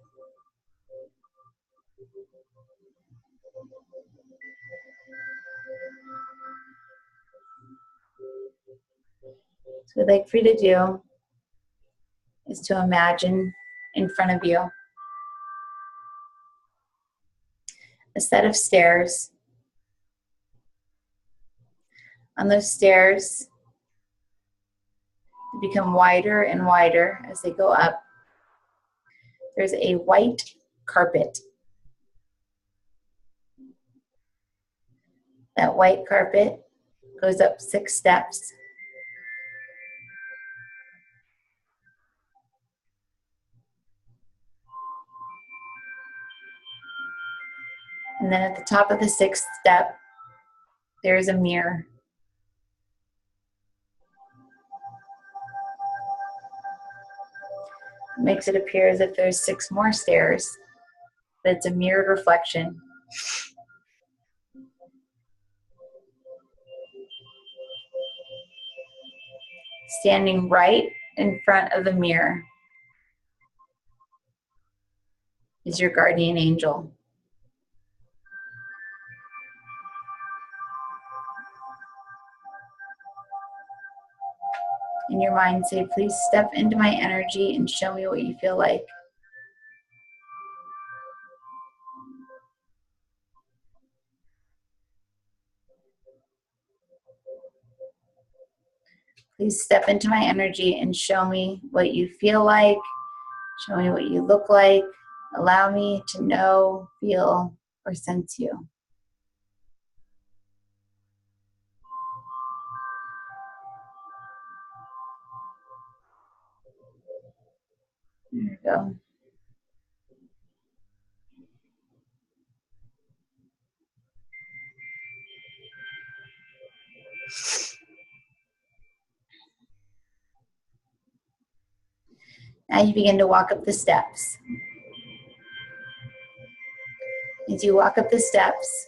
So what I'd like for you to do is to imagine in front of you a set of stairs. On those stairs, they become wider and wider as they go up. There's a white carpet. That white carpet goes up 6 steps. And then at the top of the 6th step, there's a mirror. Makes it appear as if there's 6 more stairs, but it's a mirrored reflection. Standing right in front of the mirror is your guardian angel. In your mind, say, please step into my energy and show me what you feel like. Please step into my energy and show me what you feel like. Show me what you look like. Allow me to know, feel, or sense you. There you go. Now you begin to walk up the steps. As you walk up the steps,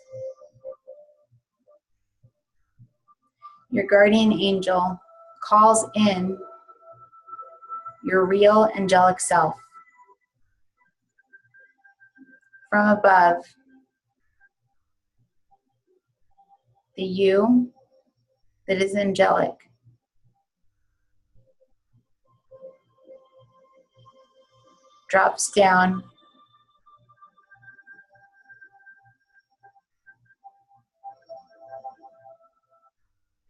your guardian angel calls in your real angelic self. From above, the you that is angelic drops down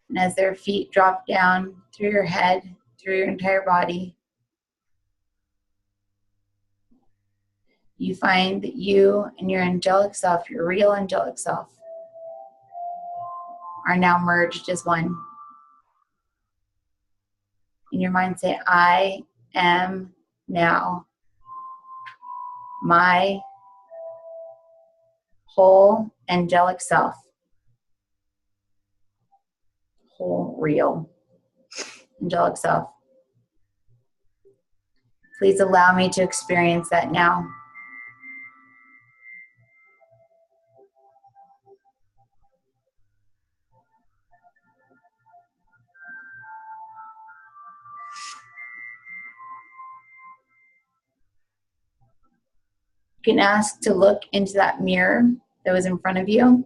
and as their feet drop down through your head, through your entire body, you find that you and your angelic self, your real angelic self, are now merged as one. In your mind, say, I am now my whole angelic self, whole real angelic self. Please allow me to experience that now. You can ask to look into that mirror that was in front of you.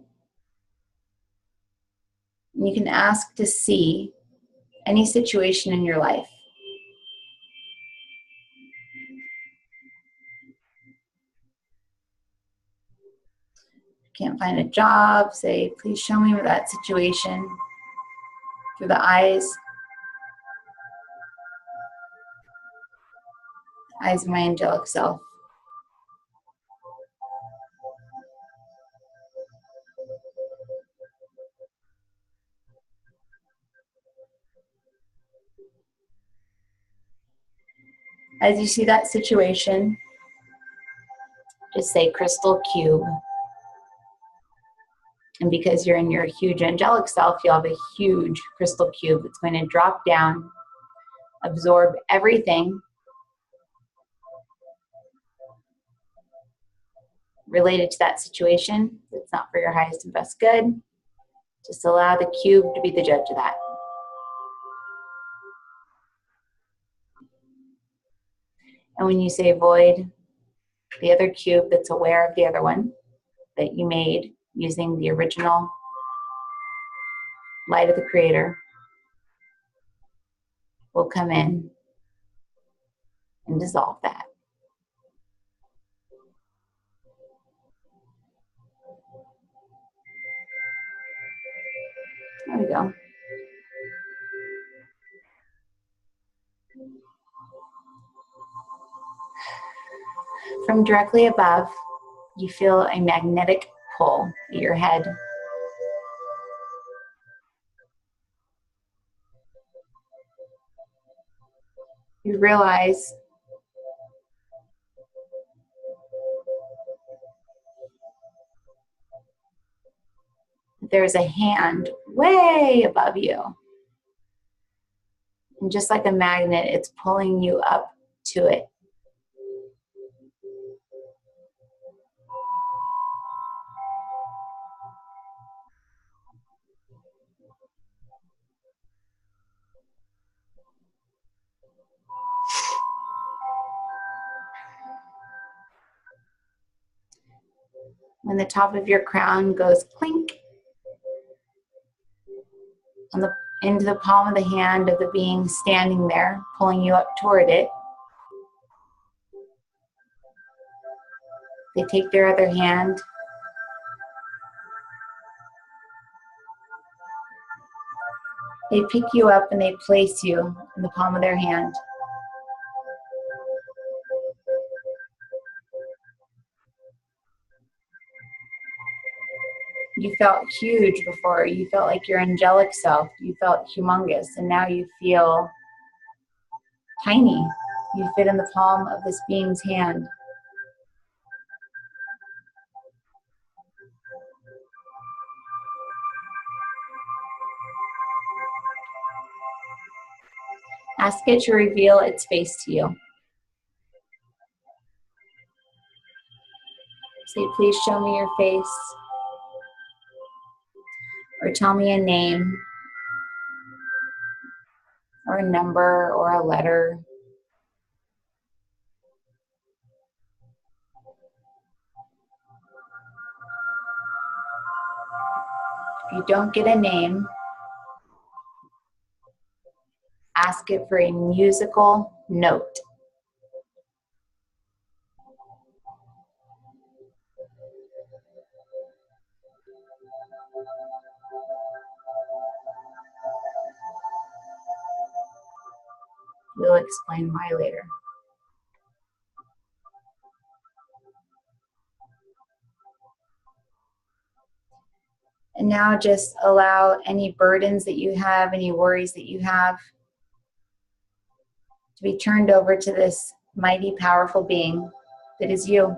And you can ask to see any situation in your life. Can't find a job, say, please show me that situation through the eyes of my angelic self. As you see that situation, just say crystal cube. And because you're in your huge angelic self, you'll have a huge crystal cube that's going to drop down, absorb everything related to that situation that's not for your highest and best good. Just allow the cube to be the judge of that. And when you say void, the other cube that's aware of the other one that you made using the original light of the Creator will come in and dissolve that. There we go. From directly above, you feel a magnetic pull at your head. You realize that there's a hand way above you. And just like a magnet, it's pulling you up to it. When the top of your crown goes clink into the palm of the hand of the being standing there, pulling you up toward it, they take their other hand they pick you up and they place you in the palm of their hand. You felt huge before. You felt like your angelic self. You felt humongous. And now you feel tiny. You fit in the palm of this being's hand. Ask it to reveal its face to you. Say, please show me your face. Or tell me a name. Or a number or a letter. If you don't get a name, ask it for a musical note. We'll explain why later. And now just allow any burdens that you have, any worries that you have, to be turned over to this mighty, powerful being that is you.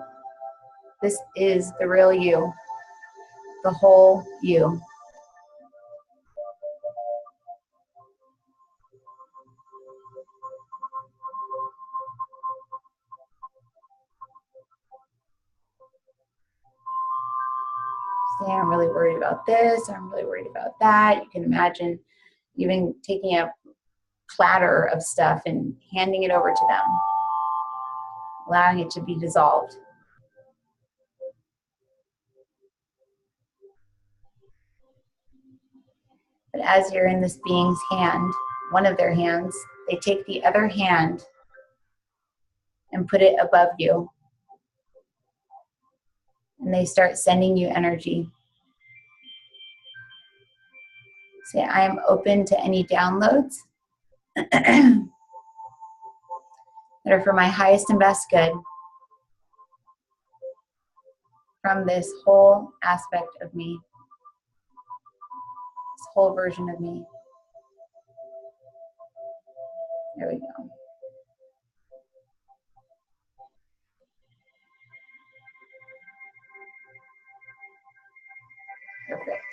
This is the real you, the whole you. Say, I'm really worried about this, I'm really worried about that. You can imagine even taking a platter of stuff and handing it over to them, allowing it to be dissolved. But as you're in this being's hand, one of their hands, they take the other hand and put it above you. And they start sending you energy. Say, I am open to any downloads that are for my highest and best good from this whole aspect of me, this whole version of me. There we go. Perfect.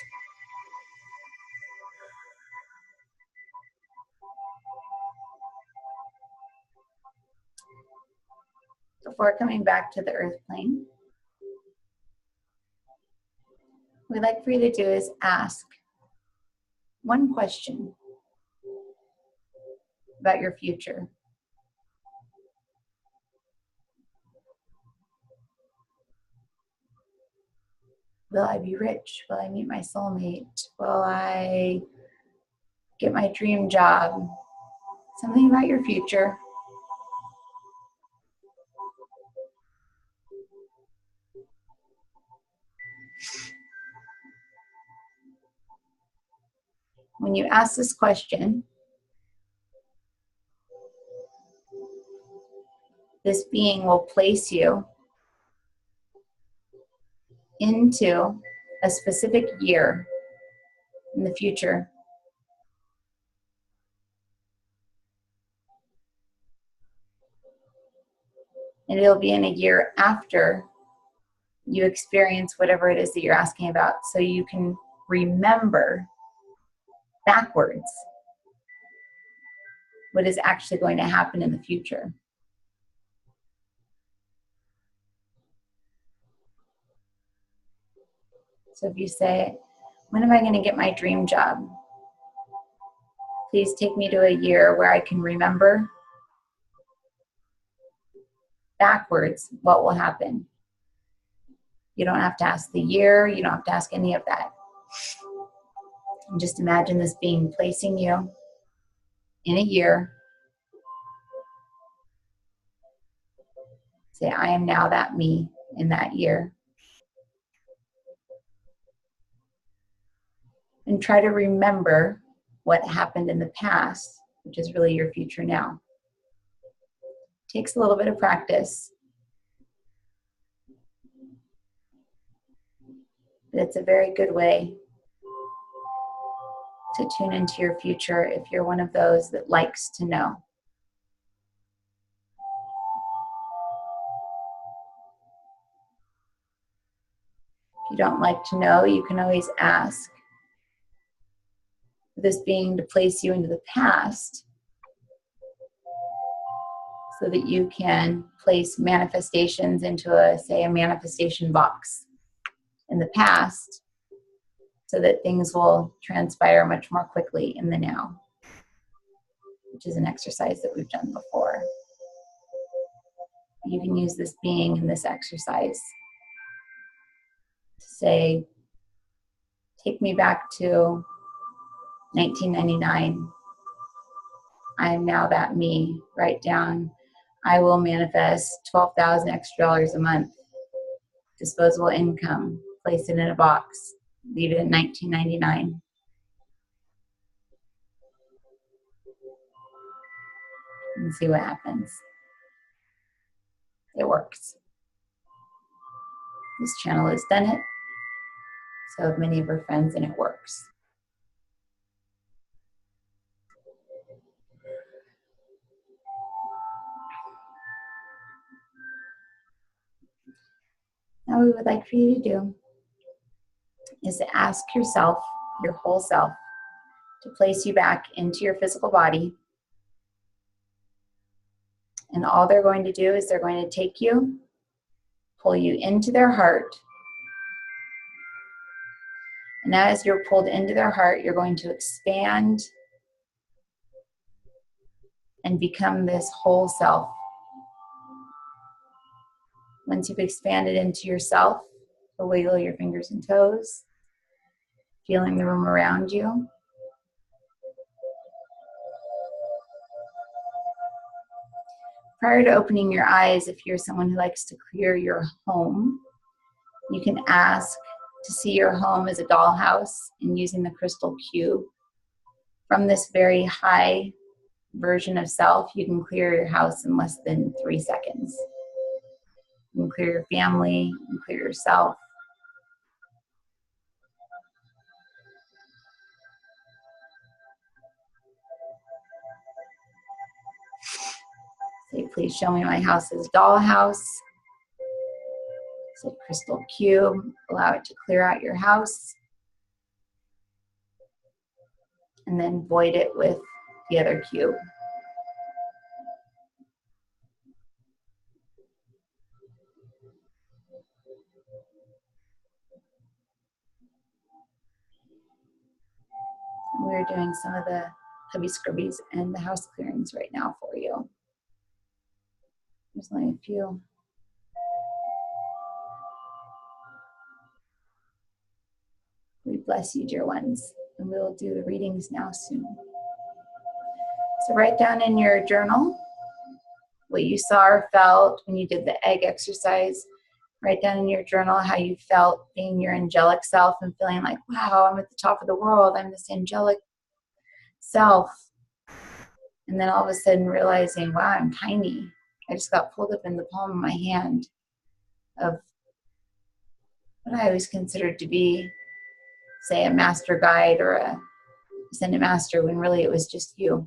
Before coming back to the earth plane, what we'd like for you to do is ask one question about your future. Will I be rich? Will I meet my soulmate? Will I get my dream job? Something about your future. When you ask this question, this being will place you into a specific year in the future. And it'll be in a year after you experience whatever it is that you're asking about, so you can remember backwards what is actually going to happen in the future. So if you say, when am I going to get my dream job? Please take me to a year where I can remember backwards, what will happen? You don't have to ask the year. You don't have to ask any of that. And just imagine this being placing you in a year. Say, I am now that me in that year. And try to remember what happened in the past, which is really your future now. Takes a little bit of practice, but it's a very good way to tune into your future if you're one of those that likes to know. If you don't like to know, you can always ask this being to place you into the past so that you can place manifestations into a manifestation box in the past so that things will transpire much more quickly in the now, which is an exercise that we've done before. You can use this being in this exercise to say, take me back to 1999. I am now that me. Write down, I will manifest $12,000 extra a month. Disposable income. Place it in a box. Leave it in 1999. And see what happens. It works. This channel has done it. So have many of her friends, and it works. Now, what we would like for you to do is to ask yourself, your whole self, to place you back into your physical body. And all they're going to do is they're going to take you, pull you into their heart. And as you're pulled into their heart, you're going to expand and become this whole self. Once you've expanded into yourself, wiggle your fingers and toes, feeling the room around you. Prior to opening your eyes, if you're someone who likes to clear your home, you can ask to see your home as a dollhouse and using the crystal cube. From this very high version of self, you can clear your house in less than 3 seconds. You can clear your family, you can clear yourself. Say, please show me my house's dollhouse. Say, crystal cube, allow it to clear out your house. And then void it with the other cube. We're doing some of the hubby scrubbies and the house clearings right now for you. There's only a few. We bless you, dear ones, and we will do the readings now soon. So write down in your journal what you saw or felt when you did the egg exercise. Write down in your journal how you felt being your angelic self and feeling like, wow, I'm at the top of the world. I'm this angelic self. And then all of a sudden realizing, wow, I'm tiny. I just got pulled up in the palm of my hand of what I always considered to be, say, a master guide or a ascended master, when really it was just you.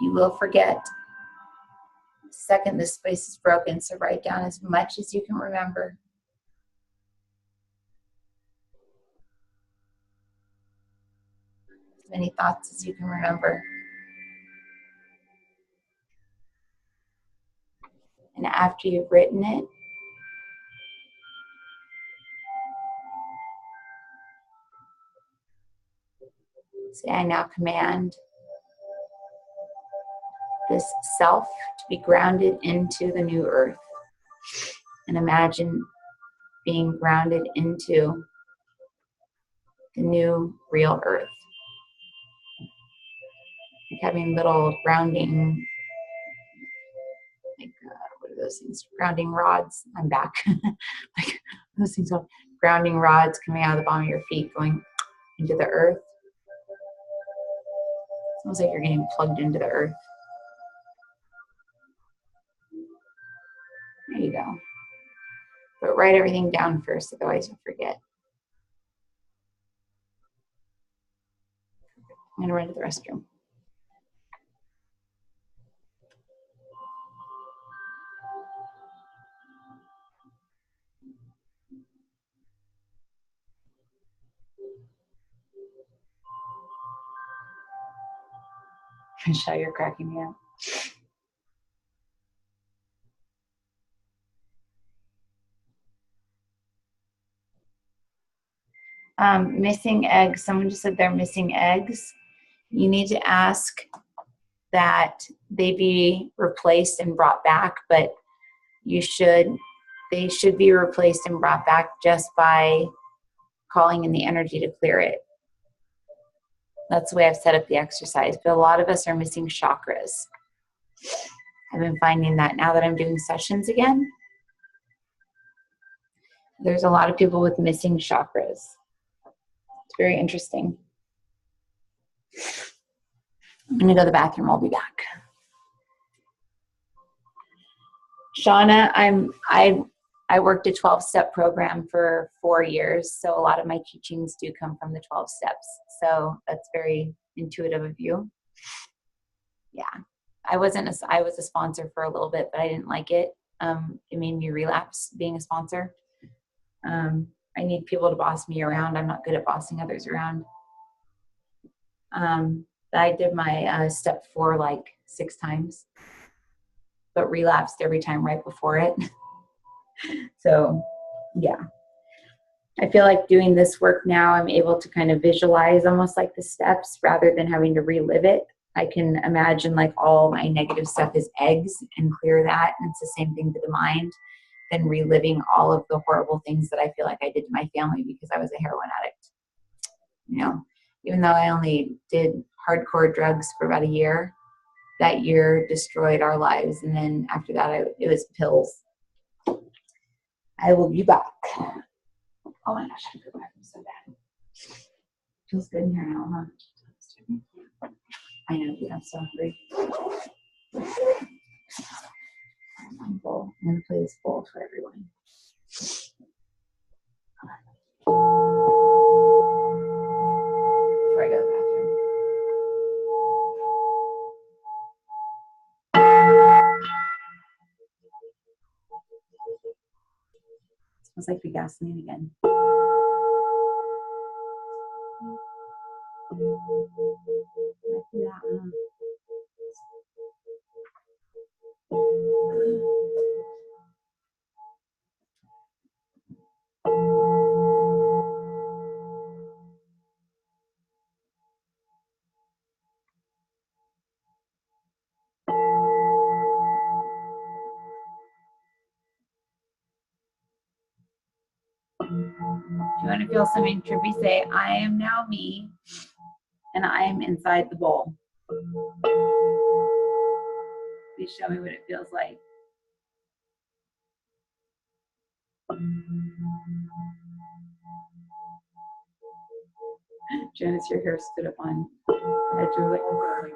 You will forget the second this space is broken, so write down as much as you can remember. As many thoughts as you can remember. And after you've written it, Say, I now command this self to be grounded into the new earth. And imagine being grounded into the new real earth. Like having little grounding, like, what are those things? Grounding rods. I'm back. Like those things, grounding rods coming out of the bottom of your feet, going into the earth. It's almost like you're getting plugged into the earth. There you go. But write everything down first, otherwise you'll forget. I'm going to run to the restroom. Michelle, you're cracking me up. Missing eggs. Someone just said they're missing eggs. You need to ask that they be replaced and brought back, but they should be replaced and brought back just by calling in the energy to clear it. That's the way I've set up the exercise. But a lot of us are missing chakras. I've been finding that now that I'm doing sessions again. There's a lot of people with missing chakras. It's very interesting. I'm going to go to the bathroom. I'll be back. Shauna, I worked a 12-step program for 4 years, so a lot of my teachings do come from the 12 steps. So that's very intuitive of you. Yeah, I was a sponsor for a little bit, but I didn't like it. It made me relapse being a sponsor. I need people to boss me around. I'm not good at bossing others around. I did my step 4 like 6 times, but relapsed every time right before it. So yeah, I feel like doing this work now, I'm able to kind of visualize almost like the steps rather than having to relive it. I can imagine like all my negative stuff is eggs and clear that. And it's the same thing to the mind than reliving all of the horrible things that I feel like I did to my family because I was a heroin addict. You know, even though I only did hardcore drugs for about a year, that year destroyed our lives. And then after that, it was pills. I will be back. Oh my gosh, I feel bad. I'm so bad. Feels good in here now, huh? I know, dude, I'm so hungry. I'm full. I'm going to play this bowl for everyone. Before I go to the bathroom. Smells like the gasoline again. Yeah. If you want to feel something trippy, say, I am now me, and I am inside the bowl. Please show me what it feels like. Janice, your hair stood up on edge of like vibrating.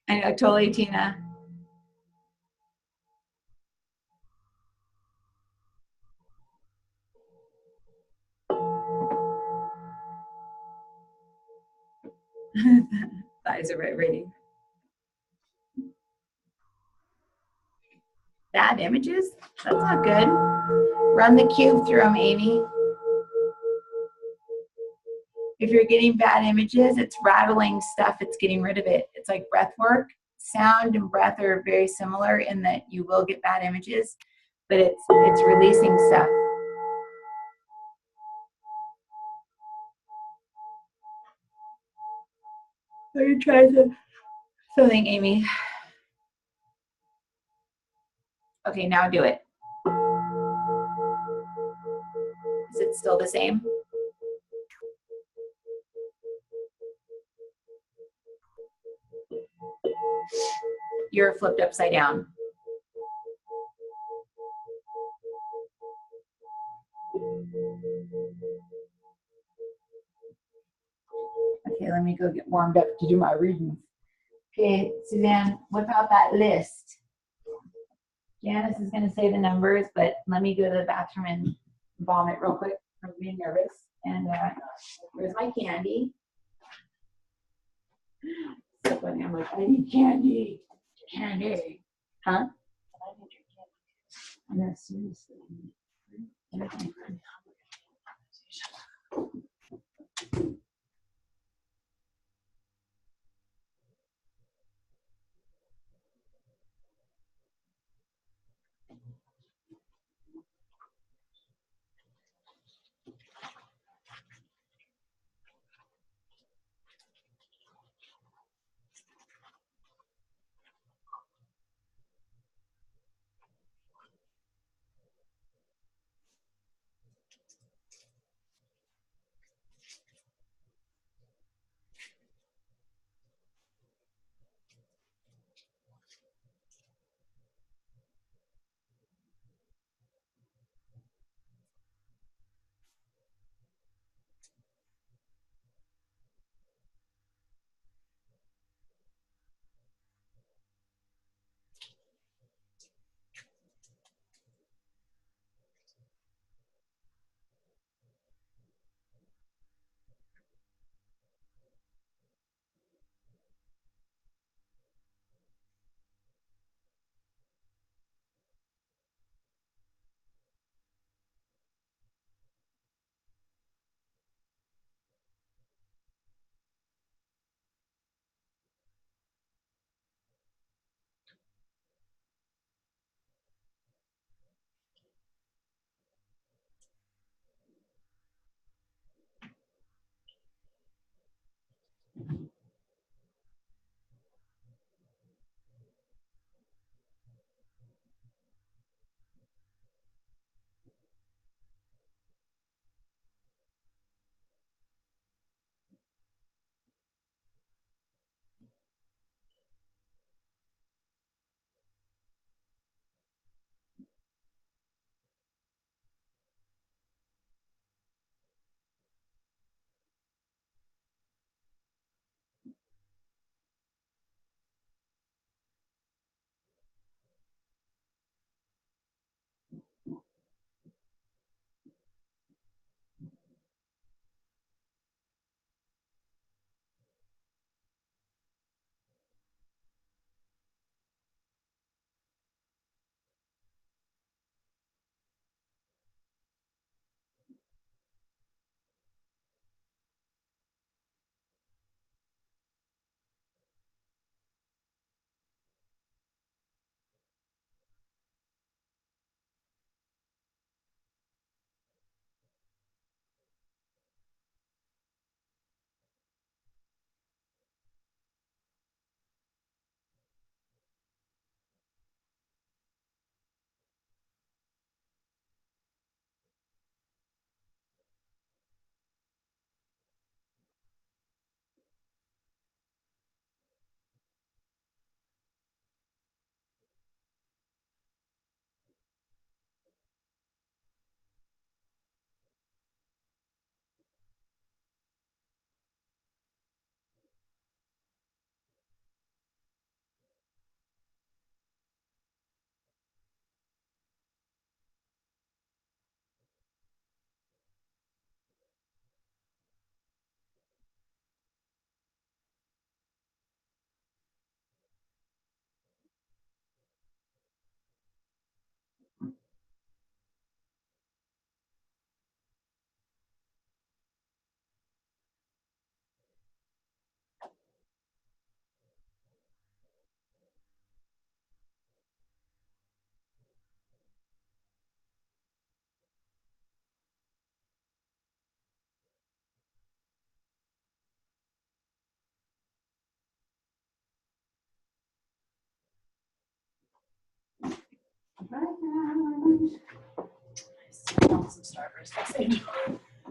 I know, totally, Tina. Thighs are vibrating. Bad images? That's not good. Run the cube through them, Amy. If you're getting bad images, it's rattling stuff. It's getting rid of it. It's like breath work. sound and breath are very similar in that you will get bad images, but it's releasing stuff. Let me try something, Amy. Okay, now do it. Is it still the same? You're flipped upside down. Okay, let me go get warmed up to do my readings. Okay, Suzanne, what about that list? Janice is going to say the numbers, but let me go to the bathroom and vomit real quick. I'm being nervous. And where's my candy? So funny. I'm like, I need candy. Candy. Huh? I need your candy. I know, seriously.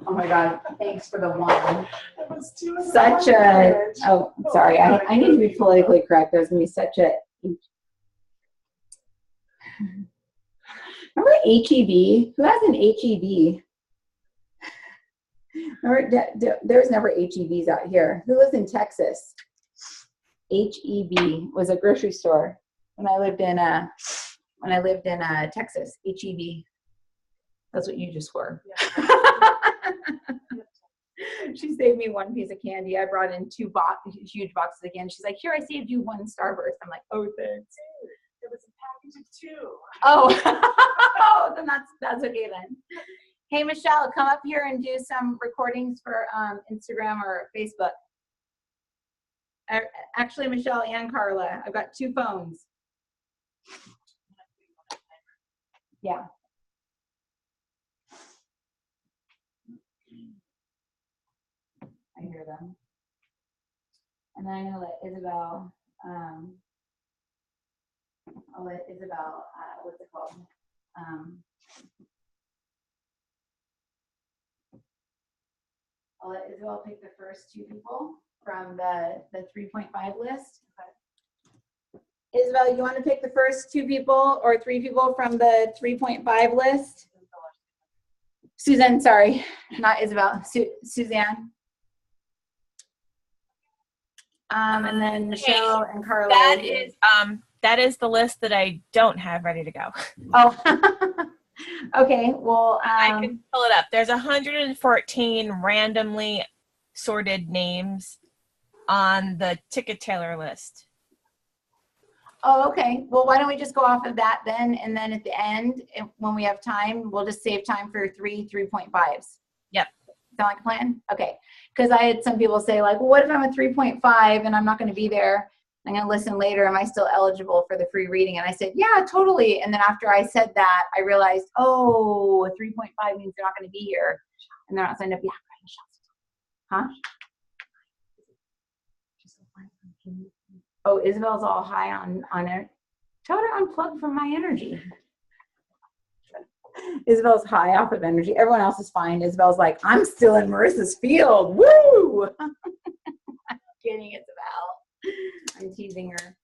Oh my God, thanks for the one. That was too Such a, oh, sorry, I need to be politically correct. There's going to be such a, remember HEB? Who has an HEB? Remember, there's never HEBs out here. Who lives in Texas? HEB was a grocery store when I lived in Texas. HEB. That's what you just were. Yeah. She saved me one piece of candy. I brought in huge boxes again. She's like, "Here, I saved you one Starburst." I'm like, "Oh, thanks." It was a package of 2. Oh, then that's okay then. Hey, Michelle, come up here and do some recordings for Instagram or Facebook. Actually, Michelle and Carla, I've got 2 phones. Yeah. I hear them. And then I'm going to let Isabel, what's it called? I'll let Isabel pick the first 2 people from the 3.5 list. Okay. Isabel, you want to pick the first 2 people or 3 people from the 3.5 list? Suzanne, sorry, not Isabel, Suzanne. And then Michelle and Carla. That is the list that I don't have ready to go. Oh, okay. Well, I can pull it up. There's 114 randomly sorted names on the ticket tailor list. Oh, okay. Well, why don't we just go off of that then, and then at the end, when we have time, we'll just save time for 3.5s. Yep. Sound like a plan? Okay. Because I had some people say like, well, what if I'm a 3.5 and I'm not going to be there? I'm going to listen later. Am I still eligible for the free reading? And I said, yeah, totally. And then after I said that, I realized, oh, a 3.5 means they're not going to be here. And they're not signed up. Yeah. Huh? Oh, Isabel's all high on it. Tell her to unplug from my energy. Isabel's high off of energy. Everyone else is fine. Isabel's like, I'm still in Marissa's field. Woo! I'm kidding, Isabel. I'm teasing her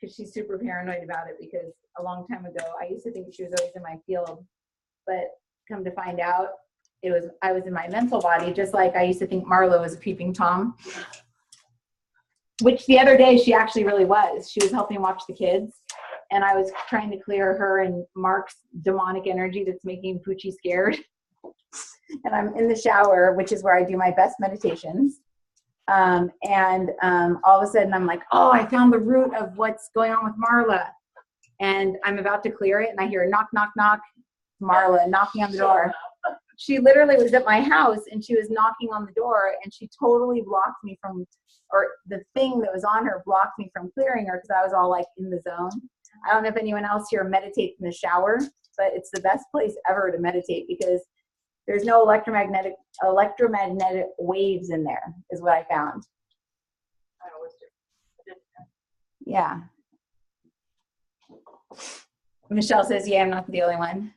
because she's super paranoid about it, because a long time ago, I used to think she was always in my field, but come to find out, I was in my mental body, just like I used to think Marlo was a peeping Tom. Which the other day she actually really was. She was helping watch the kids, and I was trying to clear her and Mark's demonic energy that's making Poochie scared. And I'm in the shower, which is where I do my best meditations. All of a sudden I'm like, oh, I found the root of what's going on with Marla. And I'm about to clear it, and I hear knock, knock, knock. Marla knocking on the door. She literally was at my house, and she was knocking on the door, and she totally blocked me from, or the thing that was on her blocked me from clearing her, because I was all like in the zone. I don't know if anyone else here meditates in the shower, but it's the best place ever to meditate, because there's no electromagnetic waves in there, is what I found. I always do. Yeah. Michelle says, yeah, I'm not the only one.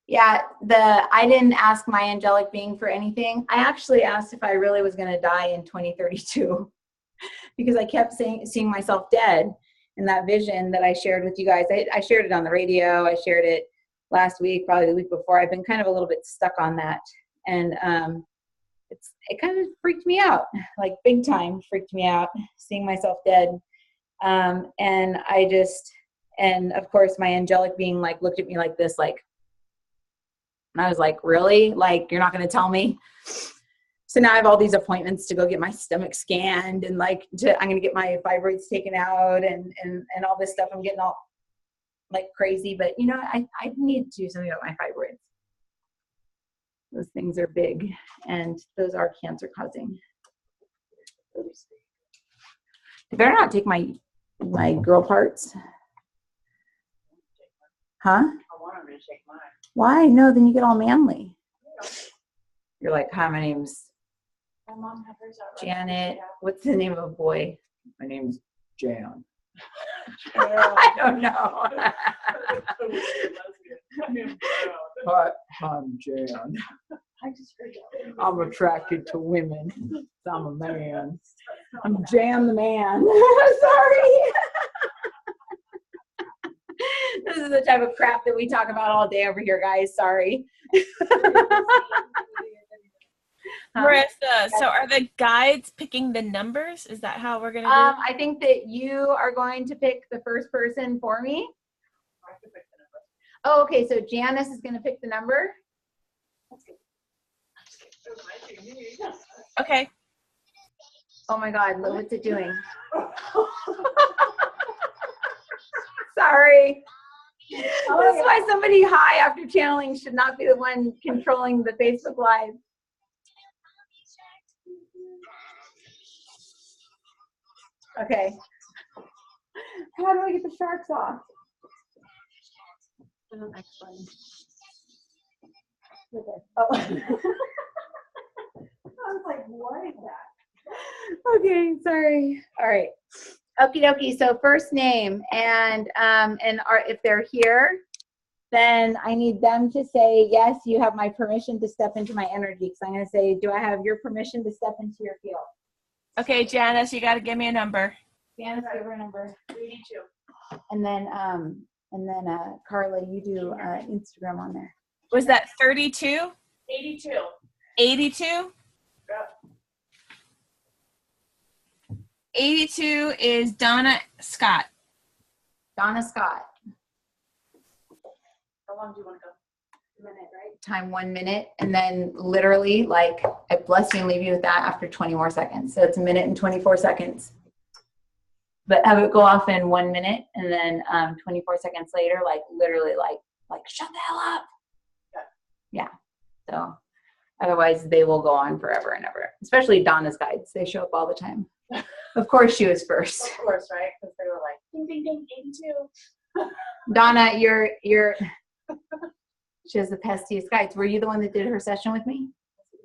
Yeah, I didn't ask my angelic being for anything. I actually asked if I really was going to die in 2032, because I kept seeing myself dead in that vision that I shared with you guys. I shared it on the radio. I shared it last week, probably the week before. I've been kind of a little bit stuck on that. And it kind of freaked me out, like big time freaked me out, seeing myself dead. And of course my angelic being like looked at me like this, like, and I was like, really? Like, you're not going to tell me? So now I have all these appointments to go get my stomach scanned, and like, I'm going to get my fibroids taken out, and all this stuff. I'm getting all like crazy, but you know, I need to do something about my fibroids. Those things are big, and those are cancer causing. You better not take my girl parts. Huh? I want him to shake mine. Why? No, then you get all manly. You're like, hi, my name's My mom had hers out right. Janet. What's the name of a boy? My name's Jan. I don't know. But I'm Jan. I'm attracted to women. I'm a man. I'm Jan the man. Sorry. This is the type of crap that we talk about all day over here, guys. Sorry. Marissa, so are the guides picking the numbers? Is that how we're gonna do it? I think that you are going to pick the first person for me. Oh, okay. So Janice is going to pick the number. Okay. Oh my God, look what's it doing. Sorry. This is why somebody high after channeling should not be the one controlling the Facebook Live. Okay. How do I get the sharks off? Next one. Okay. Oh. I was like, what is that? Okay, sorry. All right. Okie dokie. So first name and if they're here, then I need them to say, yes, you have my permission to step into my energy. Because I'm going to say, do I have your permission to step into your field? Okay, Janice, you got to give me a number. Janice, give her a number. 82. And then Carla, you do Instagram on there. Was that 32? 82. 82? Yeah. 82 is Donna Scott. Donna Scott. How long do you want to go? A minute, right? Time 1 minute, and then literally, like, I bless you and leave you with that after 20 more seconds. So it's 1 minute and 24 seconds. But have it go off in 1 minute, and then 24 seconds later, like literally, like shut the hell up. Yeah. So otherwise, they will go on forever and ever. Especially Donna's guides; they show up all the time. Of course, she was first. Of course, right? Because they were like, ding, ding, ding, 82. Donna, you're. She has the pestiest guides. Were you the one that did her session with me?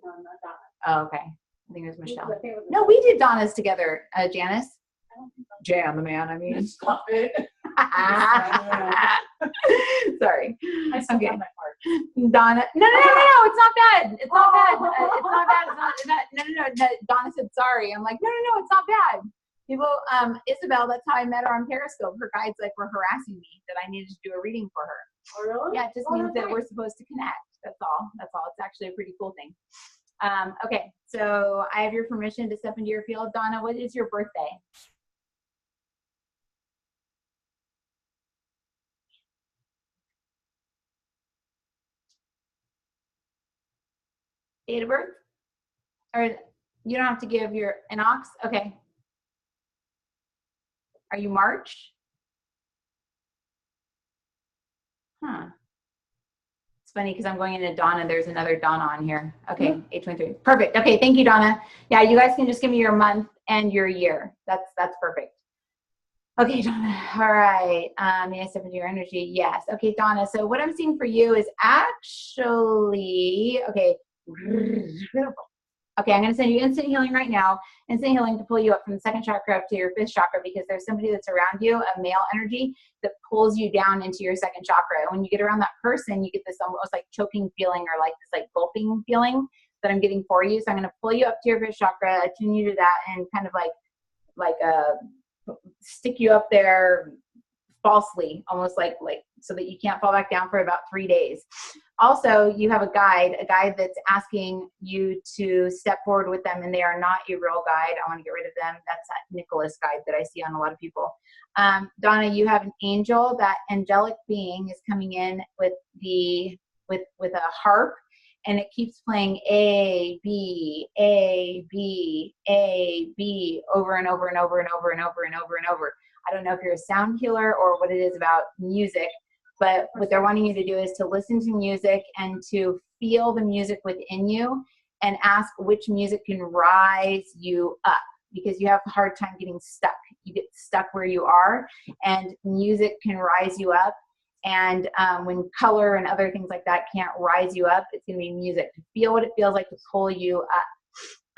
No, not Donna. Oh, okay. I think it was Michelle. No, we did Donna's together, Janice. Jan the man, I mean. Stop it. Sorry. I still Okay. have my heart. Donna. No, it's not bad. It's not bad. It's not bad. It's not. No. Donna said sorry. I'm like, no, it's not bad. People, Isabel, that's how I met her on Periscope. Her guides like were harassing me that I needed to do a reading for her. Oh, really? Yeah, it just means that we're supposed to connect. That's all. It's actually a pretty cool thing. Okay, so I have your permission to step into your field. Donna, what is your birthday? Date of birth? Or you don't have to give your an ox? Okay. Are you March? Huh. It's funny because I'm going into Donna. There's another Donna on here. Okay, 823. Perfect. Okay, thank you, Donna. Yeah, you guys can just give me your month and your year. That's perfect. Okay, Donna. All right. May I step into your energy? Yes. Okay, Donna. So what I'm seeing for you is actually, okay. Okay, I'm going to send you instant healing right now. Instant healing to pull you up from the second chakra up to your fifth chakra because there's somebody that's around you, a male energy, that pulls you down into your second chakra. And when you get around that person, you get this almost like choking feeling or like this like gulping feeling that I'm getting for you. So I'm going to pull you up to your fifth chakra, attune you to that, and kind of like stick you up there falsely, almost like so that you can't fall back down for about 3 days. Also, you have a guide that's asking you to step forward with them, and they are not a real guide. I want to get rid of them. That's that Nicholas guide that I see on a lot of people. Donna, you have an angel. That angelic being is coming in with a harp, and it keeps playing A, B, A, B, A, B over and over and over and over and over and over and over. I don't know if you're a sound healer or what it is about music, but what they're wanting you to do is to listen to music and to feel the music within you and ask which music can rise you up, because you have a hard time getting stuck. You get stuck where you are, and music can rise you up. And when color and other things like that can't rise you up, it's going to be music. To feel what it feels like to pull you up.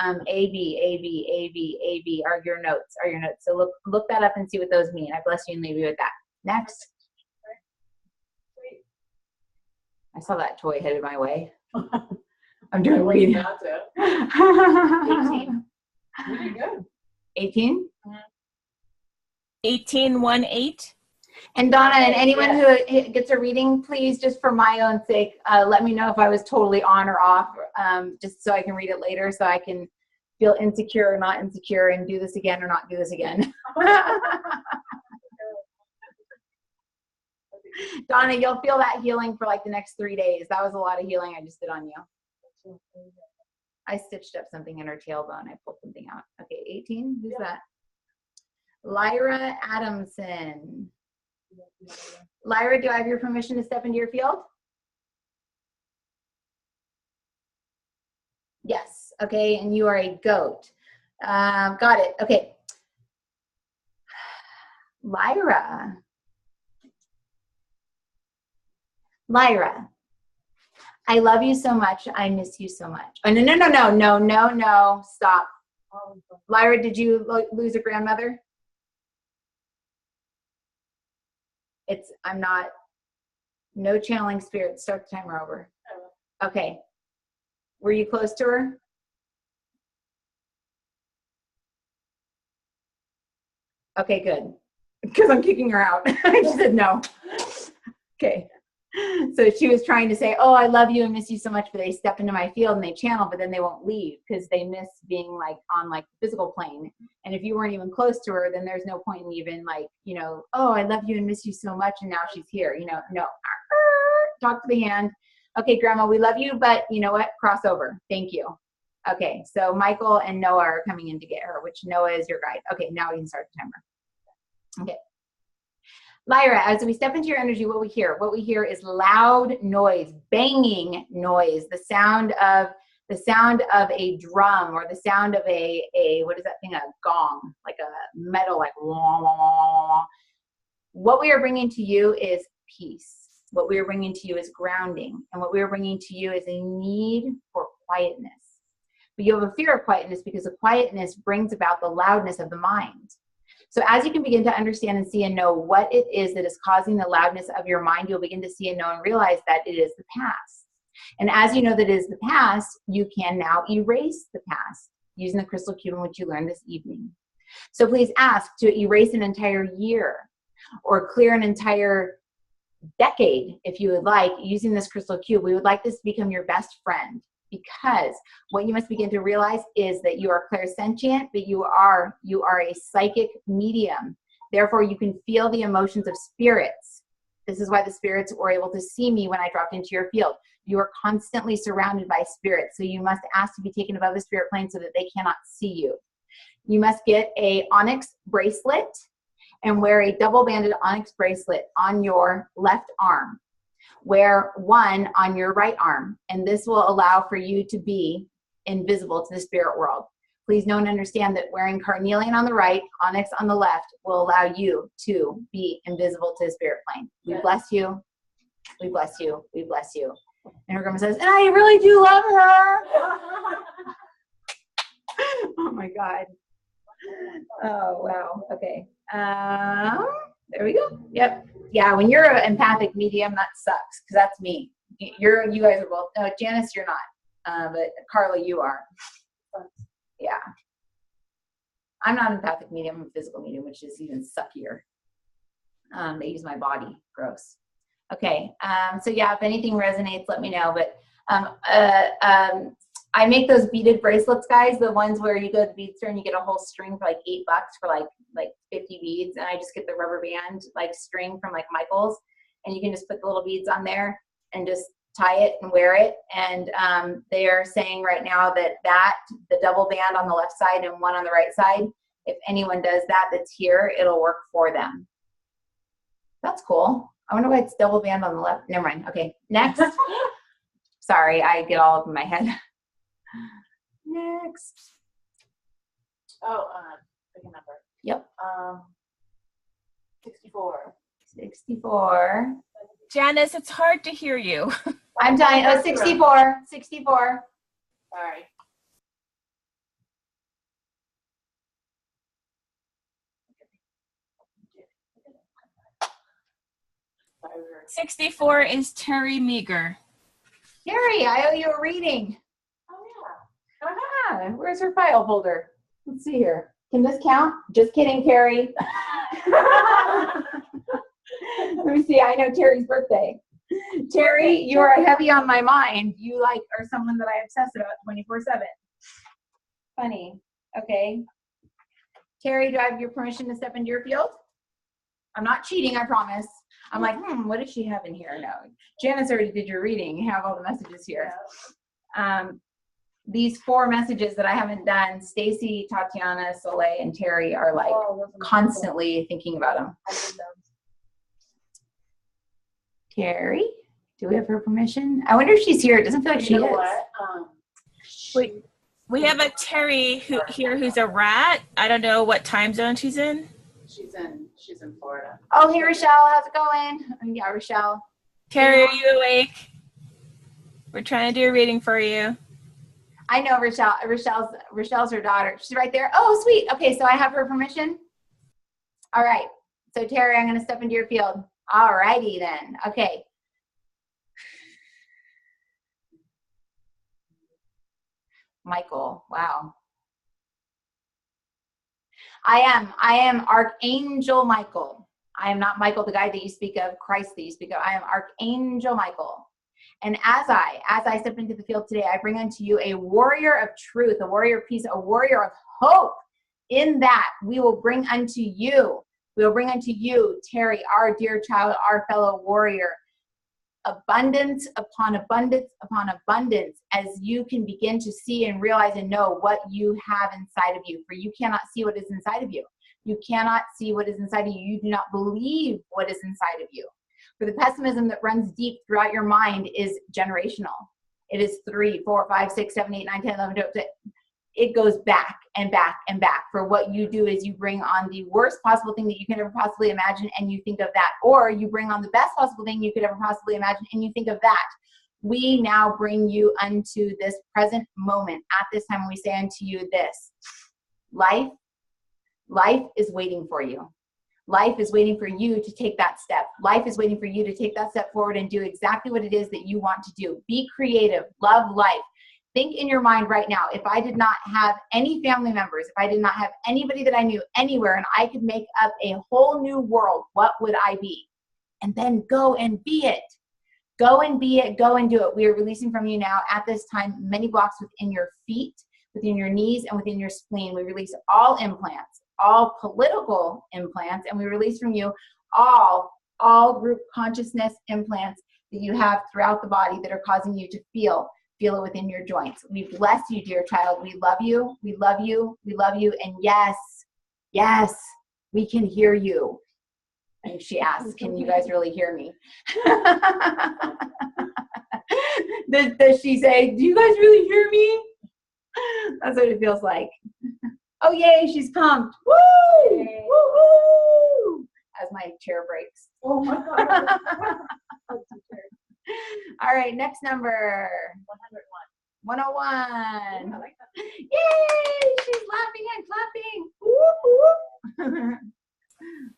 A, B, A, B, A, B, A, B are your notes, So look that up and see what those mean. I bless you and leave you with that. Next. I saw that toy headed my way. I'm doing weed. 18. Really good. 18? 1818. And Donna and anyone who gets a reading, please, just for my own sake, let me know if I was totally on or off, just so I can read it later, so I can feel insecure or not insecure and do this again or not do this again. Donna, you'll feel that healing for like the next 3 days. That was a lot of healing I just did on you. I stitched up something in her tailbone. I pulled something out. Okay, 18. Who's that? Lyra Adamson. Lyra, do I have your permission to step into your field? Yes. Okay, and you are a goat. Got it. Okay. Lyra, I love you so much. I miss you so much. Oh, no. Stop. Lyra, did you lose a grandmother? No channeling spirits. Start the timer over. Okay. Were you close to her? Okay, good. Because I'm kicking her out. I just said no. Okay. So she was trying to say, oh, I love you and miss you so much, but they step into my field and they channel, but then they won't leave because they miss being like on like the physical plane. And if you weren't even close to her, then there's no point in even like, oh, I love you and miss you so much. And now she's here, no. Talk to the hand. Okay, Grandma, we love you, but you know what? Crossover. Thank you. Okay, so Michael and Noah are coming in to get her, which Noah is your guide. Okay, now we can start the timer. Okay. Lyra, as we step into your energy, what we hear is loud noise, banging noise, the sound of a drum, or the sound of a what is that thing, a gong, like a metal, like wah, wah, wah, wah. What we are bringing to you is peace. What we are bringing to you is grounding, and what we are bringing to you is a need for quietness. But you have a fear of quietness because the quietness brings about the loudness of the mind. So as you can begin to understand and see and know what it is that is causing the loudness of your mind, you'll begin to see and know and realize that it is the past. And as you know that it is the past, you can now erase the past using the crystal cube in which you learned this evening. So please ask to erase an entire year or clear an entire decade, if you would like, using this crystal cube. We would like this to become your best friend. Because what you must begin to realize is that you are clairsentient, but you are a psychic medium. Therefore, you can feel the emotions of spirits. This is why the spirits were able to see me when I dropped into your field. You are constantly surrounded by spirits, so you must ask to be taken above the spirit plane so that they cannot see you. You must get a onyx bracelet and wear a double-banded onyx bracelet on your left arm. Wear one on your right arm, and this will allow for you to be invisible to the spirit world. Please know and understand that wearing carnelian on the right, onyx on the left will allow you to be invisible to the spirit plane. We bless you. We bless you. We bless you. And her grandma says, and I really do love her. Oh my God. Oh, wow. Okay. There we go. Yep. Yeah, when you're an empathic medium, that sucks, because that's me. You guys are both. No, Janice, you're not. But Carla, you are. Yeah. I'm not an empathic medium. I'm a physical medium, which is even suckier. They use my body. Gross. Okay. So yeah, if anything resonates, let me know. But I make those beaded bracelets, guys, the ones where you go to the bead store and you get a whole string for like $8 for like 50 beads, and I just get the rubber band like string from like Michael's, and you can just put the little beads on there and just tie it and wear it. And they are saying right now that the double band on the left side and one on the right side, if anyone does that that's here, it'll work for them. That's cool. I wonder why it's double band on the left. Never mind. Okay, next. Sorry, I get all up in my head. Next. Oh, pick a number. Yep. 64. 64. Janice, it's hard to hear you. I'm telling you, 64. 64. Sorry. her. 64 is Terry Meager. Terry, I owe you a reading. Oh Ah, where's her file folder? Let's see here. Can this count? Just kidding, Terry. Let me see. I know Terry's birthday. Terry, you are heavy on my mind. You like are someone that I obsess about 24/7. Funny. Okay. Terry, do I have your permission to step into your field? I'm not cheating, I promise. I'm like, what does she have in here? No. Janice already did your reading. You have all the messages here. These 4 messages that I haven't done, Stacy, Tatiana, Soleil, and Terry are like constantly thinking about them. Terry, do we have her permission? I wonder if she's here. It doesn't feel like she is. what? We have a Terry who's a rat. I don't know what time zone she's in. She's in Florida. Oh, hey, Rochelle. How's it going? Yeah, Rochelle. Terry, are you awake? We're trying to do a reading for you. I know Rochelle. Rochelle's her daughter. She's right there. Oh, sweet. Okay, so I have her permission. All right. So Terry, I'm going to step into your field. All righty then. Okay. Michael. Wow. I am Archangel Michael. I am not Michael, the guy that you speak of, Christ that you speak of. I am Archangel Michael. And as I step into the field today, I bring unto you a warrior of truth, a warrior of peace, a warrior of hope. In that we will bring unto you, Terry, our dear child, our fellow warrior, abundance upon abundance upon abundance, as you can begin to see and realize and know what you have inside of you. For you cannot see what is inside of you. You cannot see what is inside of you. You do not believe what is inside of you. For the pessimism that runs deep throughout your mind is generational. It is 3, 4, 5, 6, 7, 8, 9, 10, 11, 12. It goes back and back and back. For what you do is you bring on the worst possible thing that you can ever possibly imagine and you think of that. Or you bring on the best possible thing you could ever possibly imagine and you think of that. We now bring you unto this present moment. At this time, we say unto you this. Life is waiting for you. Life is waiting for you to take that step. Life is waiting for you to take that step forward and do exactly what it is that you want to do. Be creative. Love life. Think in your mind right now, if I did not have any family members, if I did not have anybody that I knew anywhere and I could make up a whole new world, what would I be? And then go and be it. Go and be it. Go and do it. We are releasing from you now at this time many blocks within your feet, within your knees, and within your spleen. We release all implants, all political implants, and we release from you all group consciousness implants that you have throughout the body that are causing you to feel it within your joints. We bless you, dear child. We love you. We love you. We love you. And yes, we can hear you. And she asks, can you guys really hear me? Does she say, do you guys really hear me? That's what it feels like. Oh, yay, she's pumped. Woo! Yay. Woo, woo! As my chair breaks. Oh my God. All right, next number. 101. 101. I like that. Yay! She's laughing and clapping. Whoop, whoop.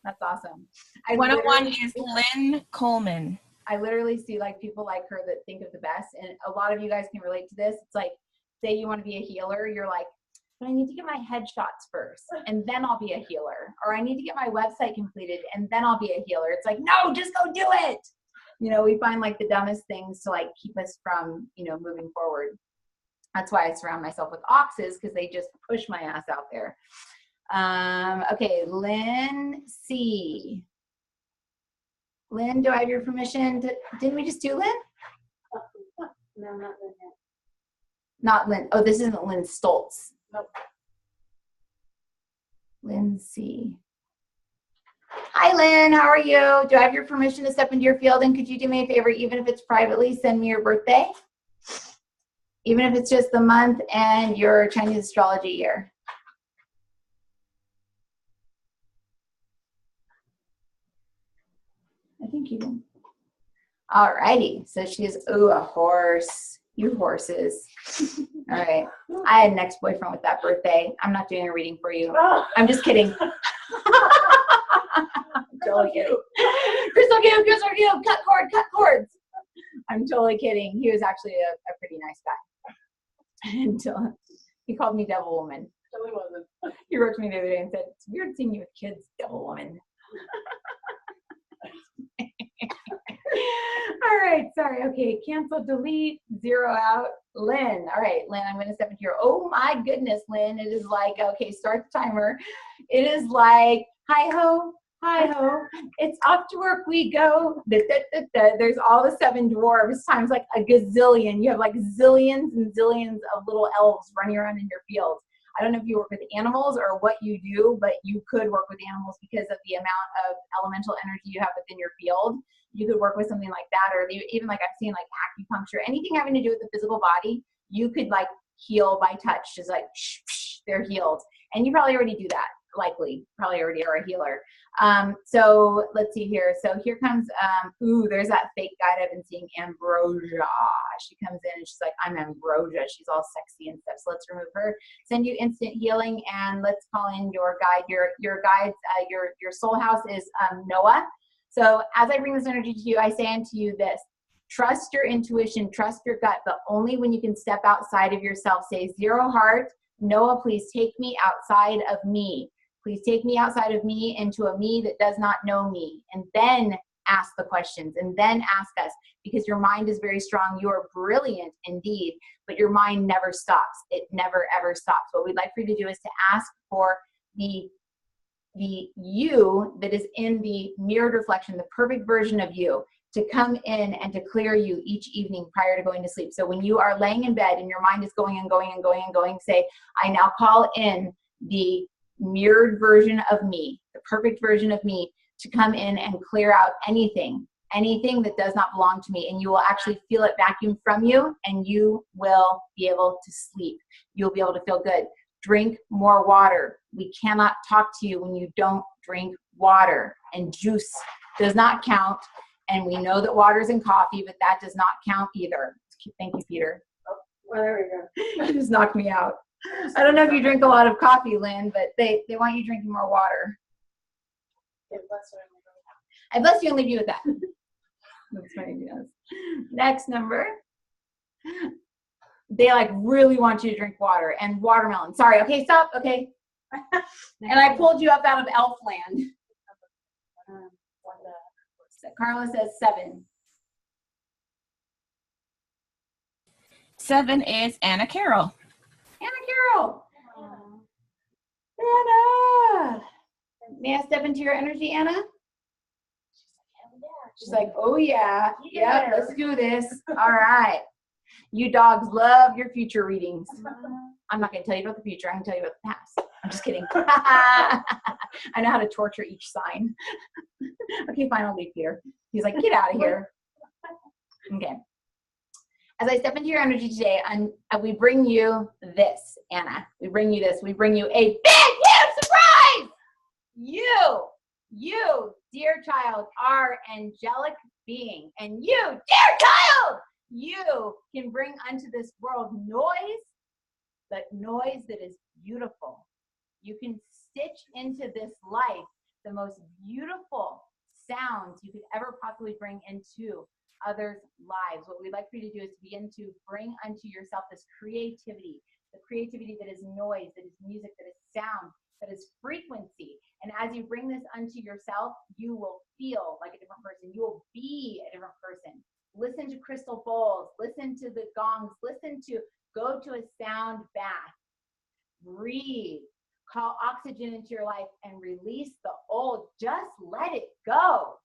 That's awesome. 101 is Lynn Coleman. I literally see like people like her that think of the best, and a lot of you guys can relate to this. It's like, say you want to be a healer, you're like, but I need to get my headshots first, and then I'll be a healer. Or I need to get my website completed, and then I'll be a healer. It's like, no, just go do it. You know, we find like the dumbest things to like keep us from, you know, moving forward. That's why I surround myself with oxes, because they just push my ass out there. Okay, Lynn C. Lynn, do I have your permission to, didn't we just do Lynn? No, not Lynn. Not Lynn. Oh, this isn't Lynn Stoltz. Nope. Lynn C. Hi, Lynn. How are you? Do I have your permission to step into your field? And could you do me a favor, even if it's privately, send me your birthday? Even if it's just the month and your Chinese astrology year. I think you do. All righty. So she's, ooh, a horse. You horses. All right. I had an ex-boyfriend with that birthday. I'm not doing a reading for you. I'm just kidding. Totally kidding. Chris, crystal cube, cut cords. I'm totally kidding. He was actually a pretty nice guy. Until he called me devil woman. No, he wasn't. He wrote to me the other day and said, it's weird seeing you with kids, devil woman. All right, sorry. Okay, cancel, delete, zero out. Lynn. All right, Lynn, I'm going to step into your, oh my goodness, Lynn. It is like, okay, start the timer. It is like, hi ho, it's off to work we go. Da, da, da, da. There's all the 7 dwarves times like a gazillion. You have like zillions and zillions of little elves running around in your field. I don't know if you work with animals or what you do, but you could work with animals because of the amount of elemental energy you have within your field. You could work with something like that, or even like I've seen like acupuncture, anything having to do with the physical body, you could like heal by touch, just like they're healed. And you probably already do that, likely, probably already are a healer. So let's see here. So here comes, there's that fake guide I've been seeing, Ambrosia. She comes in and she's like, I'm Ambrosia. She's all sexy and stuff. So let's remove her, send you instant healing, and let's call in your guide. Your guides, your soul house is Noah. So as I bring this energy to you, I say unto you this: trust your intuition, trust your gut, but only when you can step outside of yourself. Say, zero heart, Noah, please take me outside of me. Please take me outside of me into a me that does not know me. And then ask the questions, and then ask us, because your mind is very strong. You are brilliant indeed, but your mind never stops. It never, ever stops. What we'd like for you to do is to ask for the you that is in the mirrored reflection, the perfect version of you, to come in and to clear you each evening prior to going to sleep. So when you are laying in bed and your mind is going and going and going and going, say, I now call in the mirrored version of me, the perfect version of me, to come in and clear out anything that does not belong to me. And you will actually feel it vacuum from you, and you will be able to sleep. You'll be able to feel good. Drink more water. We cannot talk to you when you don't drink water. And juice does not count. And we know that water's in coffee, but that does not count either. Thank you, Peter. Oh, well, there we go. You just knocked me out. I don't know if you drink a lot of coffee, Lynn, but they want you drinking more water. Okay, bless her. I bless you and leave you with that. That's funny, yes. Next number. They like really want you to drink water and watermelon. Sorry, okay, stop, okay. And I pulled you up out of elf land. Carla says 7. 7 is Anna Carroll. Anna Carroll. Anna. May I step into your energy, Anna? She's like, oh yeah, yeah, let's do this. All right. You dogs love your future readings. I'm not going to tell you about the future. I can tell you about the past. I'm just kidding. I know how to torture each sign. Okay, fine, I'll leave Peter. He's like, get out of here. Okay. As I step into your energy today, we bring you this, Anna. We bring you this. We bring you a big, huge surprise. You, dear child, are angelic being. And you, dear child, you can bring unto this world noise, but noise that is beautiful. You can stitch into this life the most beautiful sounds you could ever possibly bring into others' lives. What we'd like for you to do is to begin to bring unto yourself this creativity, the creativity that is noise, that is music, that is sound, that is frequency. And as you bring this unto yourself, you will feel like a different person. You will be a different person. Listen to crystal bowls, listen to the gongs, go to a sound bath, breathe, call oxygen into your life and release the old. Just let it go.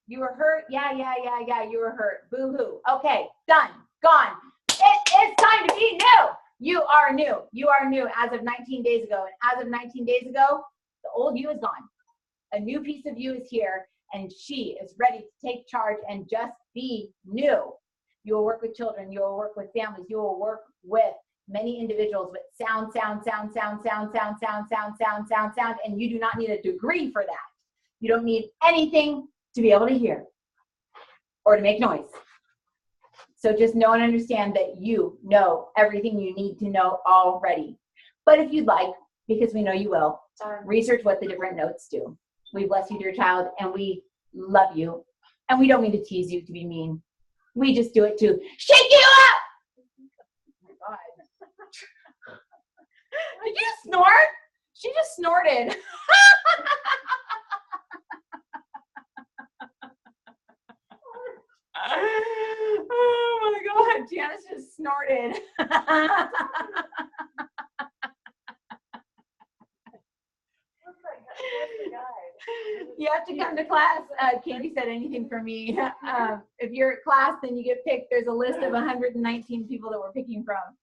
You were hurt? Yeah, you were hurt. Boo-hoo. Okay, done, gone. It's time to be new. You are new. You are new as of 19 days ago. And as of 19 days ago, the old you is gone. A new piece of you is here, and she is ready to take charge and just be new. You will work with children. You will work with families. You will work with many individuals with sound, and you do not need a degree for that. You don't need anything to be able to hear or to make noise. So just know and understand that you know everything you need to know already. But if you'd like, because we know you will, research what the different notes do. We bless you, dear child, and we love you And we don't mean to tease you to be mean. We just do it to shake you up. Oh my God. Did you snort? She just snorted. Oh my God, Janice just snorted. You have to come to class. Katie said anything for me. If you're at class, then you get picked. There's a list of 119 people that we're picking from.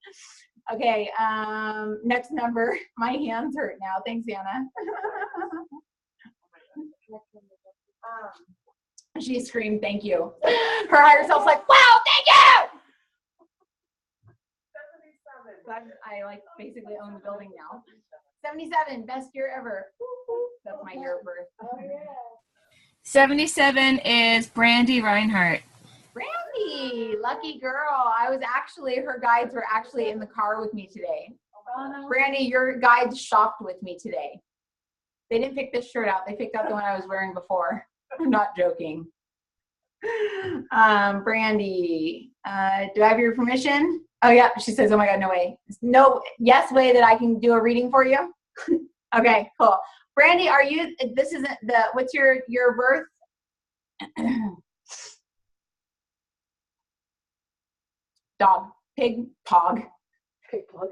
Okay, next number. My hands hurt now. Thanks, Anna. She screamed, thank you. Her higher self's like, wow, thank you! 77. I like basically own the building now. 77, best year ever. That's my year of birth. Oh, yeah. 77 is Brandy Reinhardt. Brandy, lucky girl. I was actually, her guides were actually in the car with me today. Oh, no. Brandy, your guides shopped with me today. They didn't pick this shirt out. They picked out the one I was wearing before. I'm not joking. Brandy, do I have your permission? Oh yeah, she says, oh my God, no way. No, yes way that I can do a reading for you? Okay, cool. Brandy, are you, this isn't the, what's your birth? Dog, pig, pog. Pig, pog.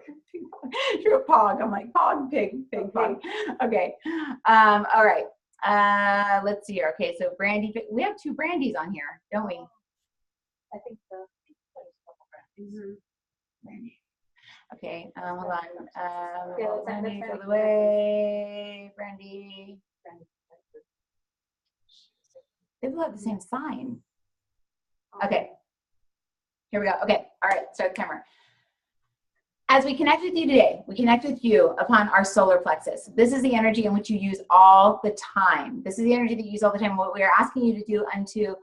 You're a pog. I'm like, pog, pig, pog. Okay, all right. Let's see here. Okay, so Brandy, we have 2 Brandies on here, don't we? I think so. Mm-hmm. Brandy. Okay, hold on. Brandy, go the way. Brandy. They both have the same sign. Okay. Here we go. Okay. All right. Start the timer. As we connect with you today, we connect with you upon our solar plexus. This is the energy in which you use all the time. This is the energy that you use all the time. What we are asking you to do unto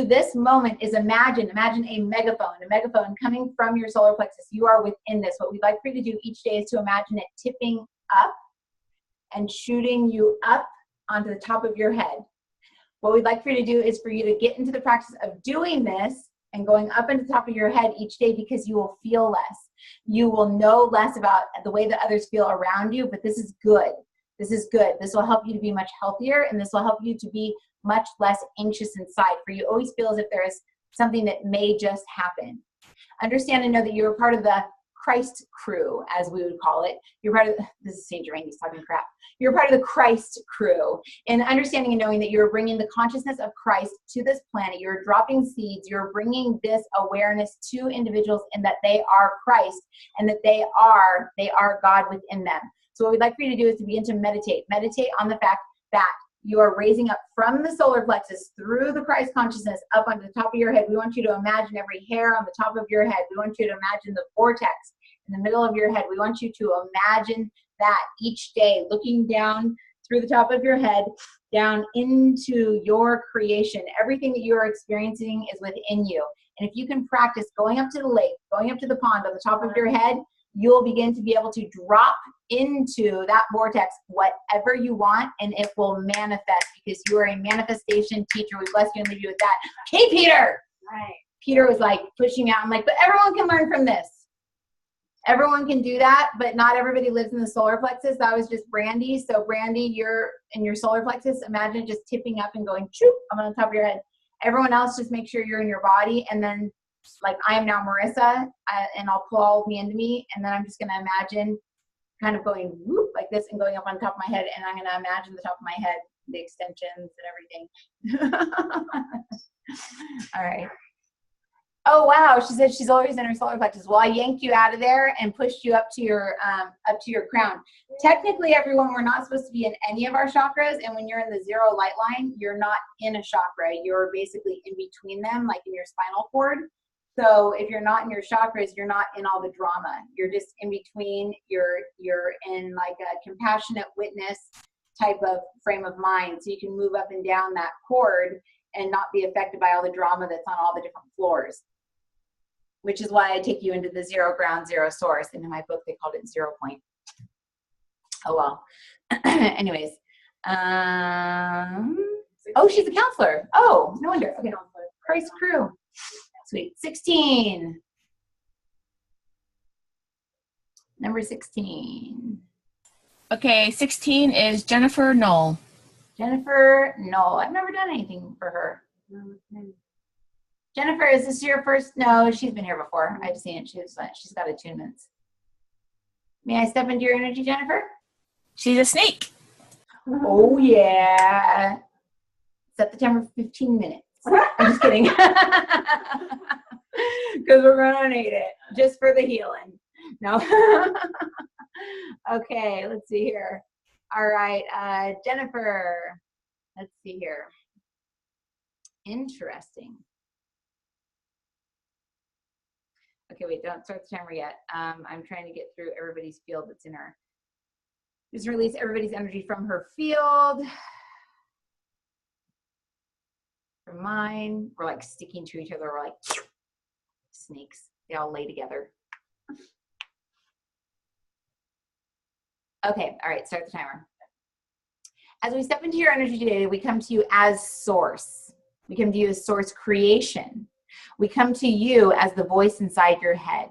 this moment is imagine a megaphone coming from your solar plexus. You are within this. What we'd like for you to do each day is to imagine it tipping up and shooting you up onto the top of your head. What we'd like for you to do is for you to get into the practice of doing this and going up into the top of your head each day, because you will feel less. You will know less about the way that others feel around you, but this is good. This is good. This will help you to be much healthier, and this will help you to be much less anxious inside. For you always feel as if there is something that may just happen. Understand and know that you're part of the Christ crew, as we would call it. You're part of, this is St. Germain, he's talking crap. You're part of the Christ crew. And understanding and knowing that you're bringing the consciousness of Christ to this planet. You're dropping seeds. You're bringing this awareness to individuals, and that they are Christ, and that they are God within them. So what we'd like for you to do is to begin to meditate. Meditate on the fact that you are raising up from the solar plexus through the Christ consciousness up onto the top of your head. We want you to imagine every hair on the top of your head. We want you to imagine the vortex in the middle of your head. We want you to imagine that each day, looking down through the top of your head, down into your creation. Everything that you are experiencing is within you. And if you can practice going up to the lake, going up to the pond on the top of your head, you'll begin to be able to drop into that vortex whatever you want, and it will manifest, because you are a manifestation teacher. We bless you and leave you with that. Okay, Peter. Right. Peter was like pushing me out. I'm like, but everyone can learn from this. Everyone can do that, but not everybody lives in the solar plexus. That was just Brandy. So Brandy, you're in your solar plexus. Imagine just tipping up and going, choop, I'm on the top of your head. Everyone else, just make sure you're in your body. And then, like, I am now Marissa, and I'll pull all of me into me. And then I'm just going to imagine kind of going whoop like this and going up on top of my head. And I'm going to imagine the top of my head, the extensions and everything. All right. Oh, wow. She said she's always in her solar plexus. Well, I yanked you out of there and pushed you up to your crown. Technically, everyone, we're not supposed to be in any of our chakras. And when you're in the 0 light line, you're not in a chakra. You're basically in between them, like in your spinal cord. So if you're not in your chakras, you're not in all the drama. You're just in between. You're in like a compassionate witness type of frame of mind. So you can move up and down that cord and not be affected by all the drama that's on all the different floors. Which is why I take you into the 0 ground, 0 source. And in my book, they called it 0 point. Oh, well. Anyways. Oh, Oh, she's a counselor. Oh, no wonder. Okay. Christ crew. Sweet. 16. Number 16. Okay, 16 is Jennifer Knoll. Jennifer Knoll. I've never done anything for her. Jennifer, is this your first? No, she's been here before. I've seen it. She's got attunements. May I step into your energy, Jennifer? She's a snake. Oh, yeah. Set the timer for 15 minutes. I'm just kidding. Because we're going to need it just for the healing. No. Okay, let's see here. All right, Jennifer. Let's see here. Interesting. Okay, wait, don't start the timer yet. I'm trying to get through everybody's field that's in her. Just release everybody's energy from her field. From mine. We're like sticking to each other. We're like snakes. They all lay together. Okay, all right, start the timer. As we step into your energy today, we come to you as source. We come to you as source creation. We come to you as the voice inside your head.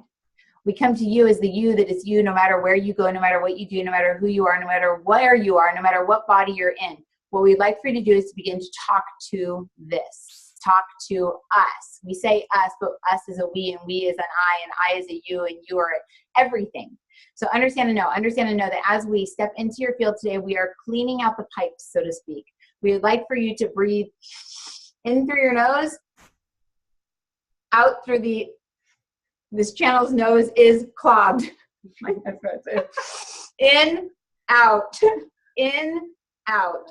We come to you as the you that is you, no matter where you go, no matter what you do, no matter who you are, no matter where you are, no matter what body you're in. What we'd like for you to do is to begin to talk to this. Talk to us. We say us, but us is a we, and we is an I, and I is a you, and you are everything. So understand and know that as we step into your field today, we are cleaning out the pipes, so to speak. We would like for you to breathe in through your nose, out through this channel's nose is clogged. In, out, in, out,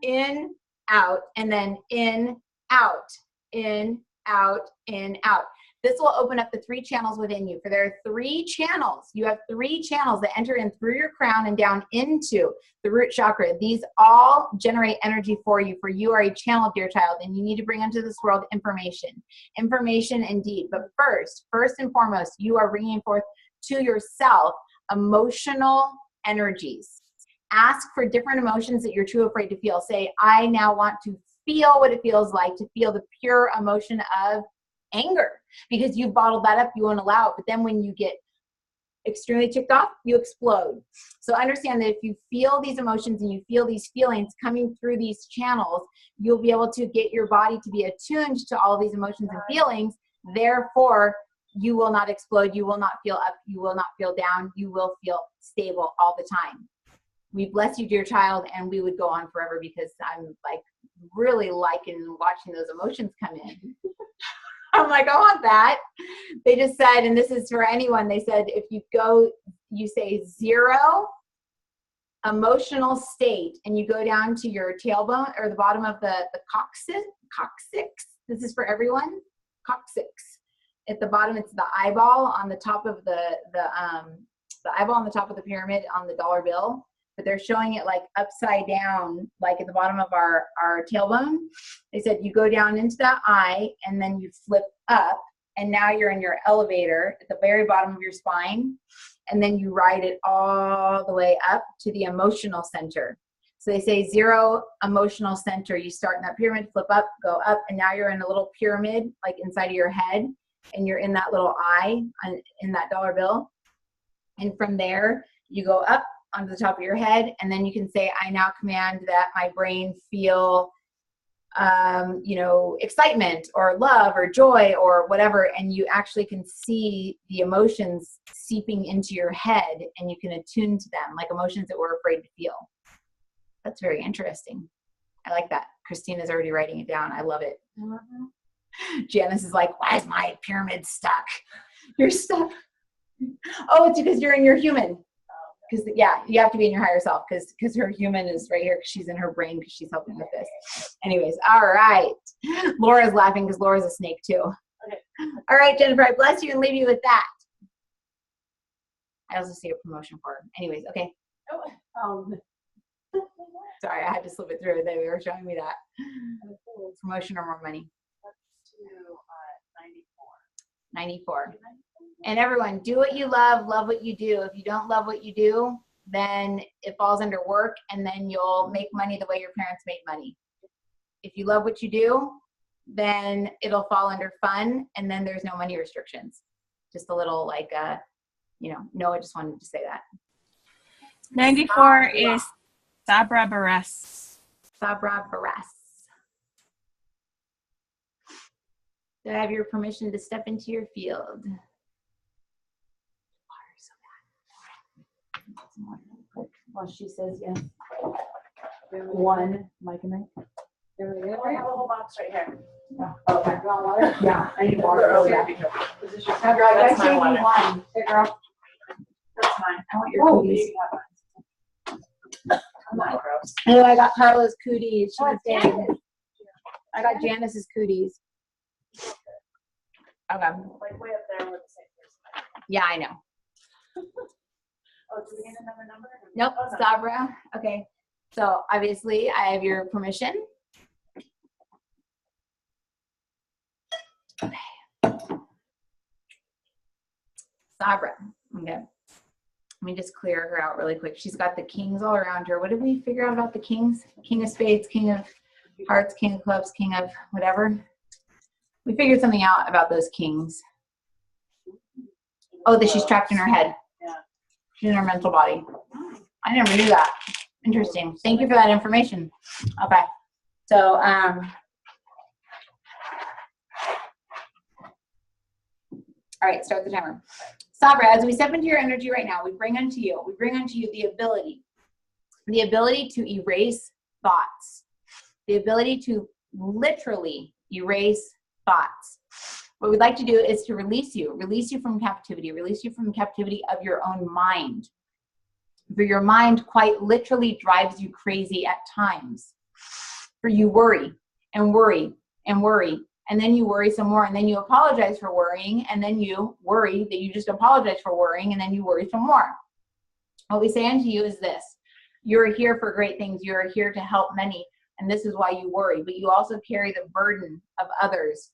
in, out, and then in, out, in, out, in, out. This will open up the 3 channels within you. For there are 3 channels. You have 3 channels that enter in through your crown and down into the root chakra. These all generate energy for you. For you are a channel, dear child, and you need to bring into this world information. Information indeed. But first and foremost, you are bringing forth to yourself emotional energies. Ask for different emotions that you're too afraid to feel. Say, I now want to feel what it feels like to feel the pure emotion of anger, because you bottled that up, you won't allow it. But then when you get extremely ticked off, you explode. So understand that if you feel these emotions and you feel these feelings coming through these channels, you'll be able to get your body to be attuned to all these emotions and feelings. Therefore, you will not explode, you will not feel up, you will not feel down, you will feel stable all the time. We bless you, dear child, and we would go on forever because I'm like really liking watching those emotions come in. I'm like, I want that. They just said, and this is for anyone, they said, if you go, you say 0 emotional state, and you go down to your tailbone or the bottom of the coccyx. This is for everyone. Coccyx. At the bottom, it's the eyeball on the top of the eyeball on the top of the pyramid on the dollar bill. But they're showing it like upside down, like at the bottom of our tailbone. They said you go down into that eye and then you flip up, and now you're in your elevator at the very bottom of your spine, and then you ride it all the way up to the emotional center. So they say 0 emotional center. You start in that pyramid, flip up, go up, and now you're in a little pyramid like inside of your head, and you're in that little eye in that dollar bill. And from there, you go up onto the top of your head, and then you can say, I now command that my brain feel excitement or love or joy or whatever, and you actually can see the emotions seeping into your head, and you can attune to them like emotions that we're afraid to feel. That's very interesting. I like that. Christina's already writing it down. I love it. Janice is like, why is my pyramid stuck? You're stuck. Oh, it's because you're in your human. Because, yeah, you have to be in your higher self because her human is right here because she's in her brain because she's helping with this. Anyways, all right. Laura's laughing because Laura's a snake too. Okay. All right, Jennifer, I bless you and leave you with that. I also see a promotion for her. Anyways, okay. Sorry, I had to slip it through. They were showing me that. Promotion or more money. That's to 94. 94. And everyone, do what you love what you do. If you don't love what you do, then it falls under work, and then you'll make money the way your parents made money. If you love what you do, then it'll fall under fun, and then there's no money restrictions. Just a little like, no, I just wanted to say that. 94 is Sabra Bares. Sabra Bares. Do I have your permission to step into your field? Well, she says yes. One, Mike and I. I have a whole box right here. Okay. You want water? Yeah, I need water. Oh, Yeah. Is this your I That's my gave you water. one. Here, girl. That's mine. I want your Oh, cooties. you have mine. I'm not gross. Oh, I got Carla's cooties. She was saying. Janice. I got Janice's cooties. Okay. Like way up there with the same person. Yeah, I know. Oh, do we get another number? Nope, Oh, no. Sabra. Okay. So obviously I have your permission. Okay. Sabra. Okay. Let me just clear her out really quick. She's got the kings all around her. What did we figure out about the kings? King of spades, king of hearts, king of clubs, king of whatever. We figured something out about those kings. Oh, that she's trapped in her head. Yeah. She's in her mental body. I never knew that. Interesting. Thank you for that information. Okay. So, all right, start the timer. Sabra, as we step into your energy right now, we bring unto you the ability to erase thoughts, the ability to literally erase thoughts. What we'd like to do is to release you from captivity of your own mind. For your mind quite literally drives you crazy at times. For you worry and worry and worry, and then you worry some more, and then you apologize for worrying, and then you worry that you just apologize for worrying, and then you worry some more. What we say unto you is this: you're here for great things. You're here to help many, and this is why you worry. But you also carry the burden of others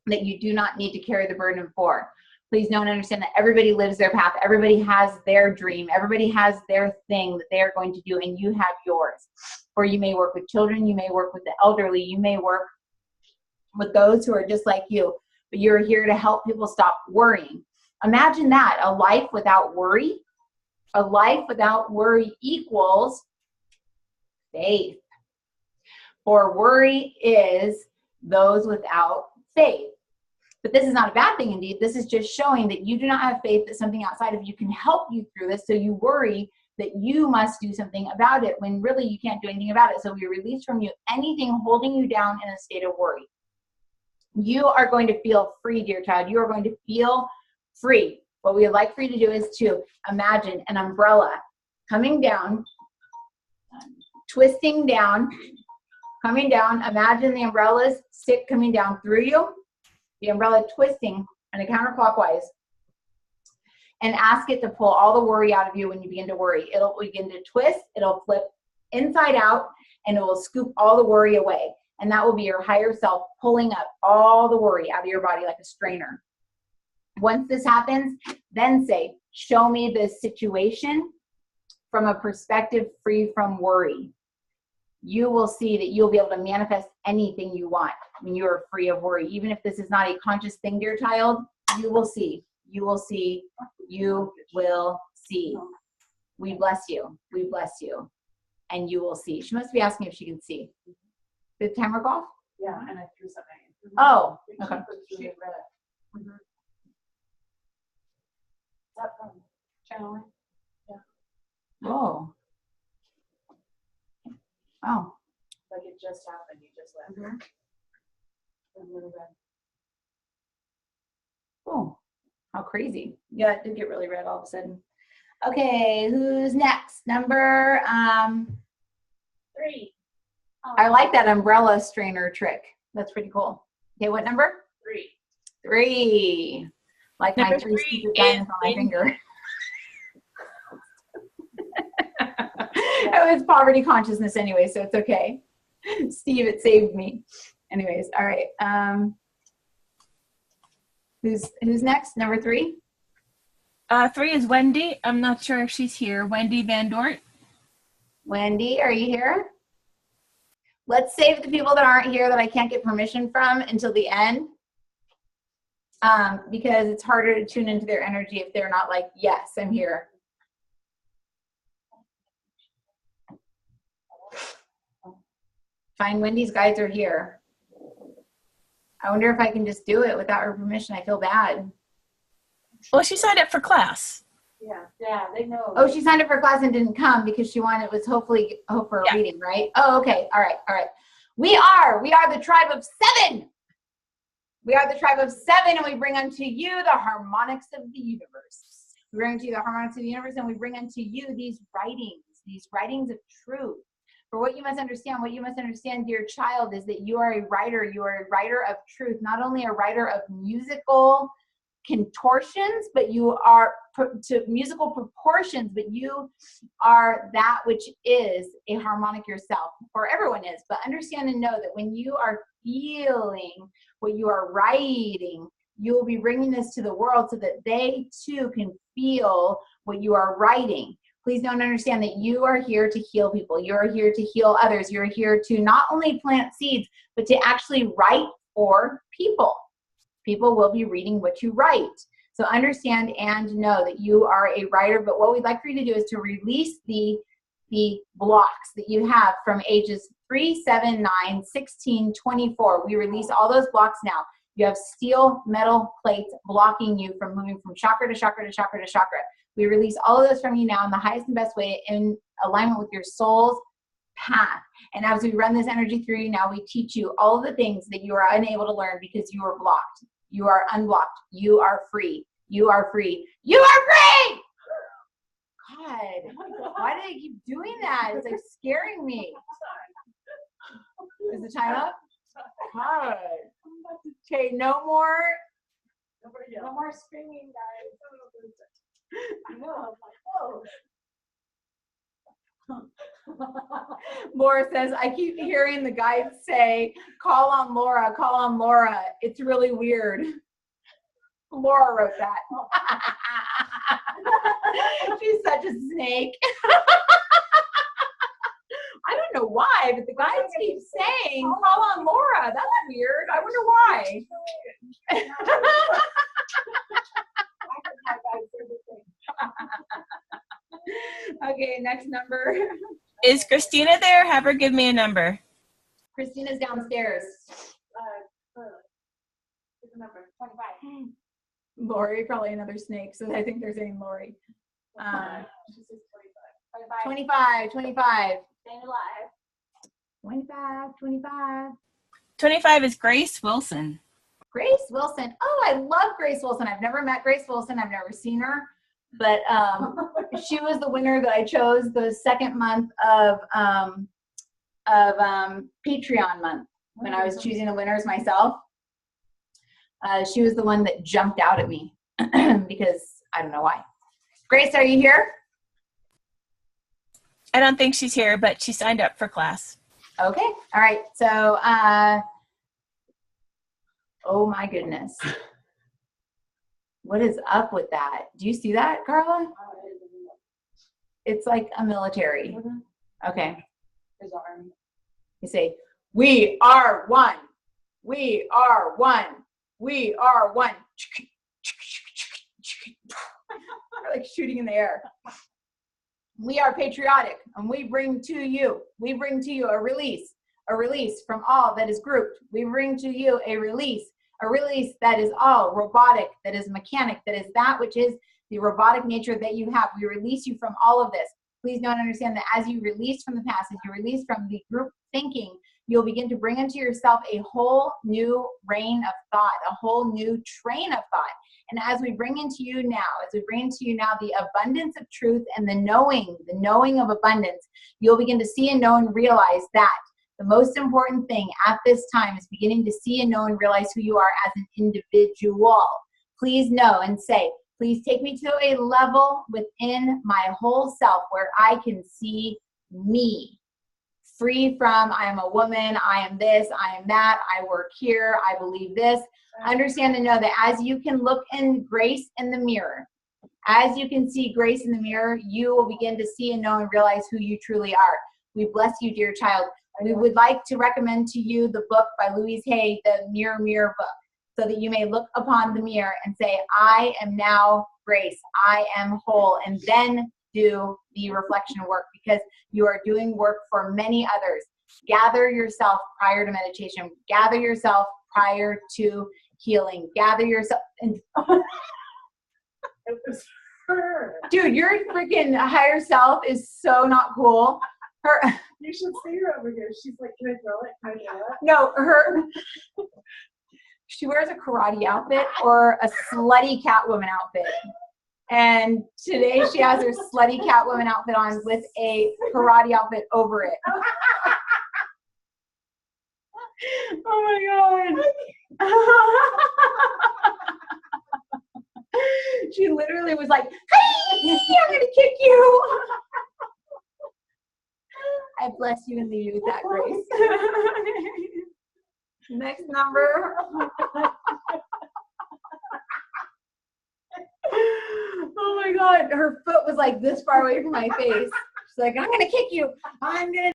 that you do not need to carry the burden for. Please know and understand that everybody lives their path. Everybody has their dream. Everybody has their thing that they are going to do, and you have yours. Or you may work with children. You may work with the elderly. You may work with those who are just like you. But you're here to help people stop worrying. Imagine that, a life without worry. A life without worry equals faith. For worry is those without faith. But this is not a bad thing indeed. This is just showing that you do not have faith that something outside of you can help you through this. So you worry that you must do something about it when really you can't do anything about it. So we release from you anything holding you down in a state of worry. You are going to feel free, dear child. You are going to feel free. What we would like for you to do is to imagine an umbrella coming down, twisting down, coming down. Imagine the umbrella's stick coming down through you. The umbrella twisting in a counterclockwise, and ask it to pull all the worry out of you. When you begin to worry, it'll begin to twist, it'll flip inside out, and it will scoop all the worry away. And that will be your higher self pulling up all the worry out of your body like a strainer. Once this happens, then say, show me this situation from a perspective free from worry. You will see that you'll be able to manifest anything you want when you are free of worry. Even if this is not a conscious thing, dear child, you will see. You will see. You will see. We bless you. We bless you. And you will see. She must be asking if she can see. Did the timer go off? Yeah, and I threw something in. Oh, okay. She read it. Mm-hmm. Is that from channeling? Yeah. Whoa. Oh. Like it just happened. You just left. Mm-hmm. A little bit. Oh, how crazy. Yeah, it did get really red all of a sudden. Okay, who's next? Number 3. I like that umbrella strainer trick. That's pretty cool. Okay, what number? 3. 3. Like Number my 3 3 secret diamonds on my is finger. Oh, it's poverty consciousness anyway, so it's okay. Steve, it saved me. Anyways, all right. Who's next? Number 3? 3 is Wendy. I'm not sure if she's here. Wendy Van Dort. Wendy, are you here? Let's save the people that aren't here that I can't get permission from until the end. Because it's harder to tune into their energy if they're not like, yes, I'm here. Fine, Wendy's guides are here. I wonder if I can just do it without her permission. I feel bad. Well, she signed up for class. Yeah, they know. Oh, she signed up for class and didn't come because she wanted, it was hope for a reading, right? Oh, okay. All right. We are the tribe of 7. We are the tribe of 7, and we bring unto you the harmonics of the universe. We bring unto you the harmonics of the universe, and we bring unto you these writings of truth. For what you must understand, dear child, is that you are a writer. You are a writer of truth, not only a writer of musical contortions, but you are to musical proportions, but you are that which is a harmonic yourself, or everyone is. But understand and know that when you are feeling what you are writing, you will be bringing this to the world so that they too can feel what you are writing. Please don't understand that you are here to heal people. You are here to heal others. You're here to not only plant seeds, but to actually write for people. People will be reading what you write. So understand and know that you are a writer, but what we'd like for you to do is to release the blocks that you have from ages 3, 7, 9, 16, 24. We release all those blocks now. You have steel metal plates blocking you from moving from chakra to chakra to chakra to chakra. We release all of those from you now in the highest and best way in alignment with your soul's path. And as we run this energy through you now, we teach you all of the things that you are unable to learn because you are blocked. You are unblocked. You are free. You are free. You are free! God, why do they keep doing that? It's like scaring me. Is the time up? God. Okay, no more screaming, guys. I know. Laura says, I keep hearing the guides say, call on Laura, call on Laura. It's really weird. Laura wrote that. She's such a snake. I don't know why, but the guides keep saying, call on Laura. That's weird. I wonder why. Okay, next number. Is Christina there? Have her give me a number. Christina's downstairs. Number 25. Lori, probably another snake, so I think they're saying Lori. 25. Staying alive. 25. 25 is Grace Wilson. Grace Wilson. Oh, I love Grace Wilson. I've never met Grace Wilson. I've never seen her. But she was the winner that I chose the second month of Patreon month when I was choosing the winners myself. She was the one that jumped out at me because I don't know why. Grace, are you here? I don't think she's here, but she signed up for class. Okay. All right. So, oh my goodness. What is up with that? Do you see that, Carla? It's like a military. Okay. You say, we are one. We are one. We are one. We're like shooting in the air. We are patriotic, and we bring to you a release from all that is grouped. We bring to you a release that is all robotic, that is mechanic, that is that which is the robotic nature that you have. We release you from all of this. Please don't understand that as you release from the past, as you release from the group thinking, you'll begin to bring into yourself a whole new reign of thought, a whole new train of thought. And as we bring into you now, the abundance of truth and the knowing of abundance, you'll begin to see and know and realize that the most important thing at this time is beginning to see and know and realize who you are as an individual. Please know and say, please take me to a level within my whole self where I can see me. Free from, I am a woman, I am this, I am that, I work here, I believe this. Understand and know that as you can look in grace in the mirror, as you can see grace in the mirror, you will begin to see and know and realize who you truly are. We bless you, dear child. we would like to recommend to you the book by Louise Hay, the Mirror Mirror book, so that you may look upon the mirror and say, I am now Grace, I am whole, and then do the reflection work, because you are doing work for many others. Gather yourself prior to meditation. Gather yourself prior to healing. Gather yourself. And It was her. dude, your freaking higher self is so not cool. Her, You should see her over here. She's like, can I throw it? Can I throw it? no, her, she wears a karate outfit or a slutty Catwoman outfit. And today she has her slutty Catwoman outfit on with a karate outfit over it. Oh my God. She literally was like, hey, I'm gonna kick you. I bless you and leave you with that, Grace. Next number. Oh my God, her foot was like this far away from my face. She's like, I'm gonna kick you. I'm gonna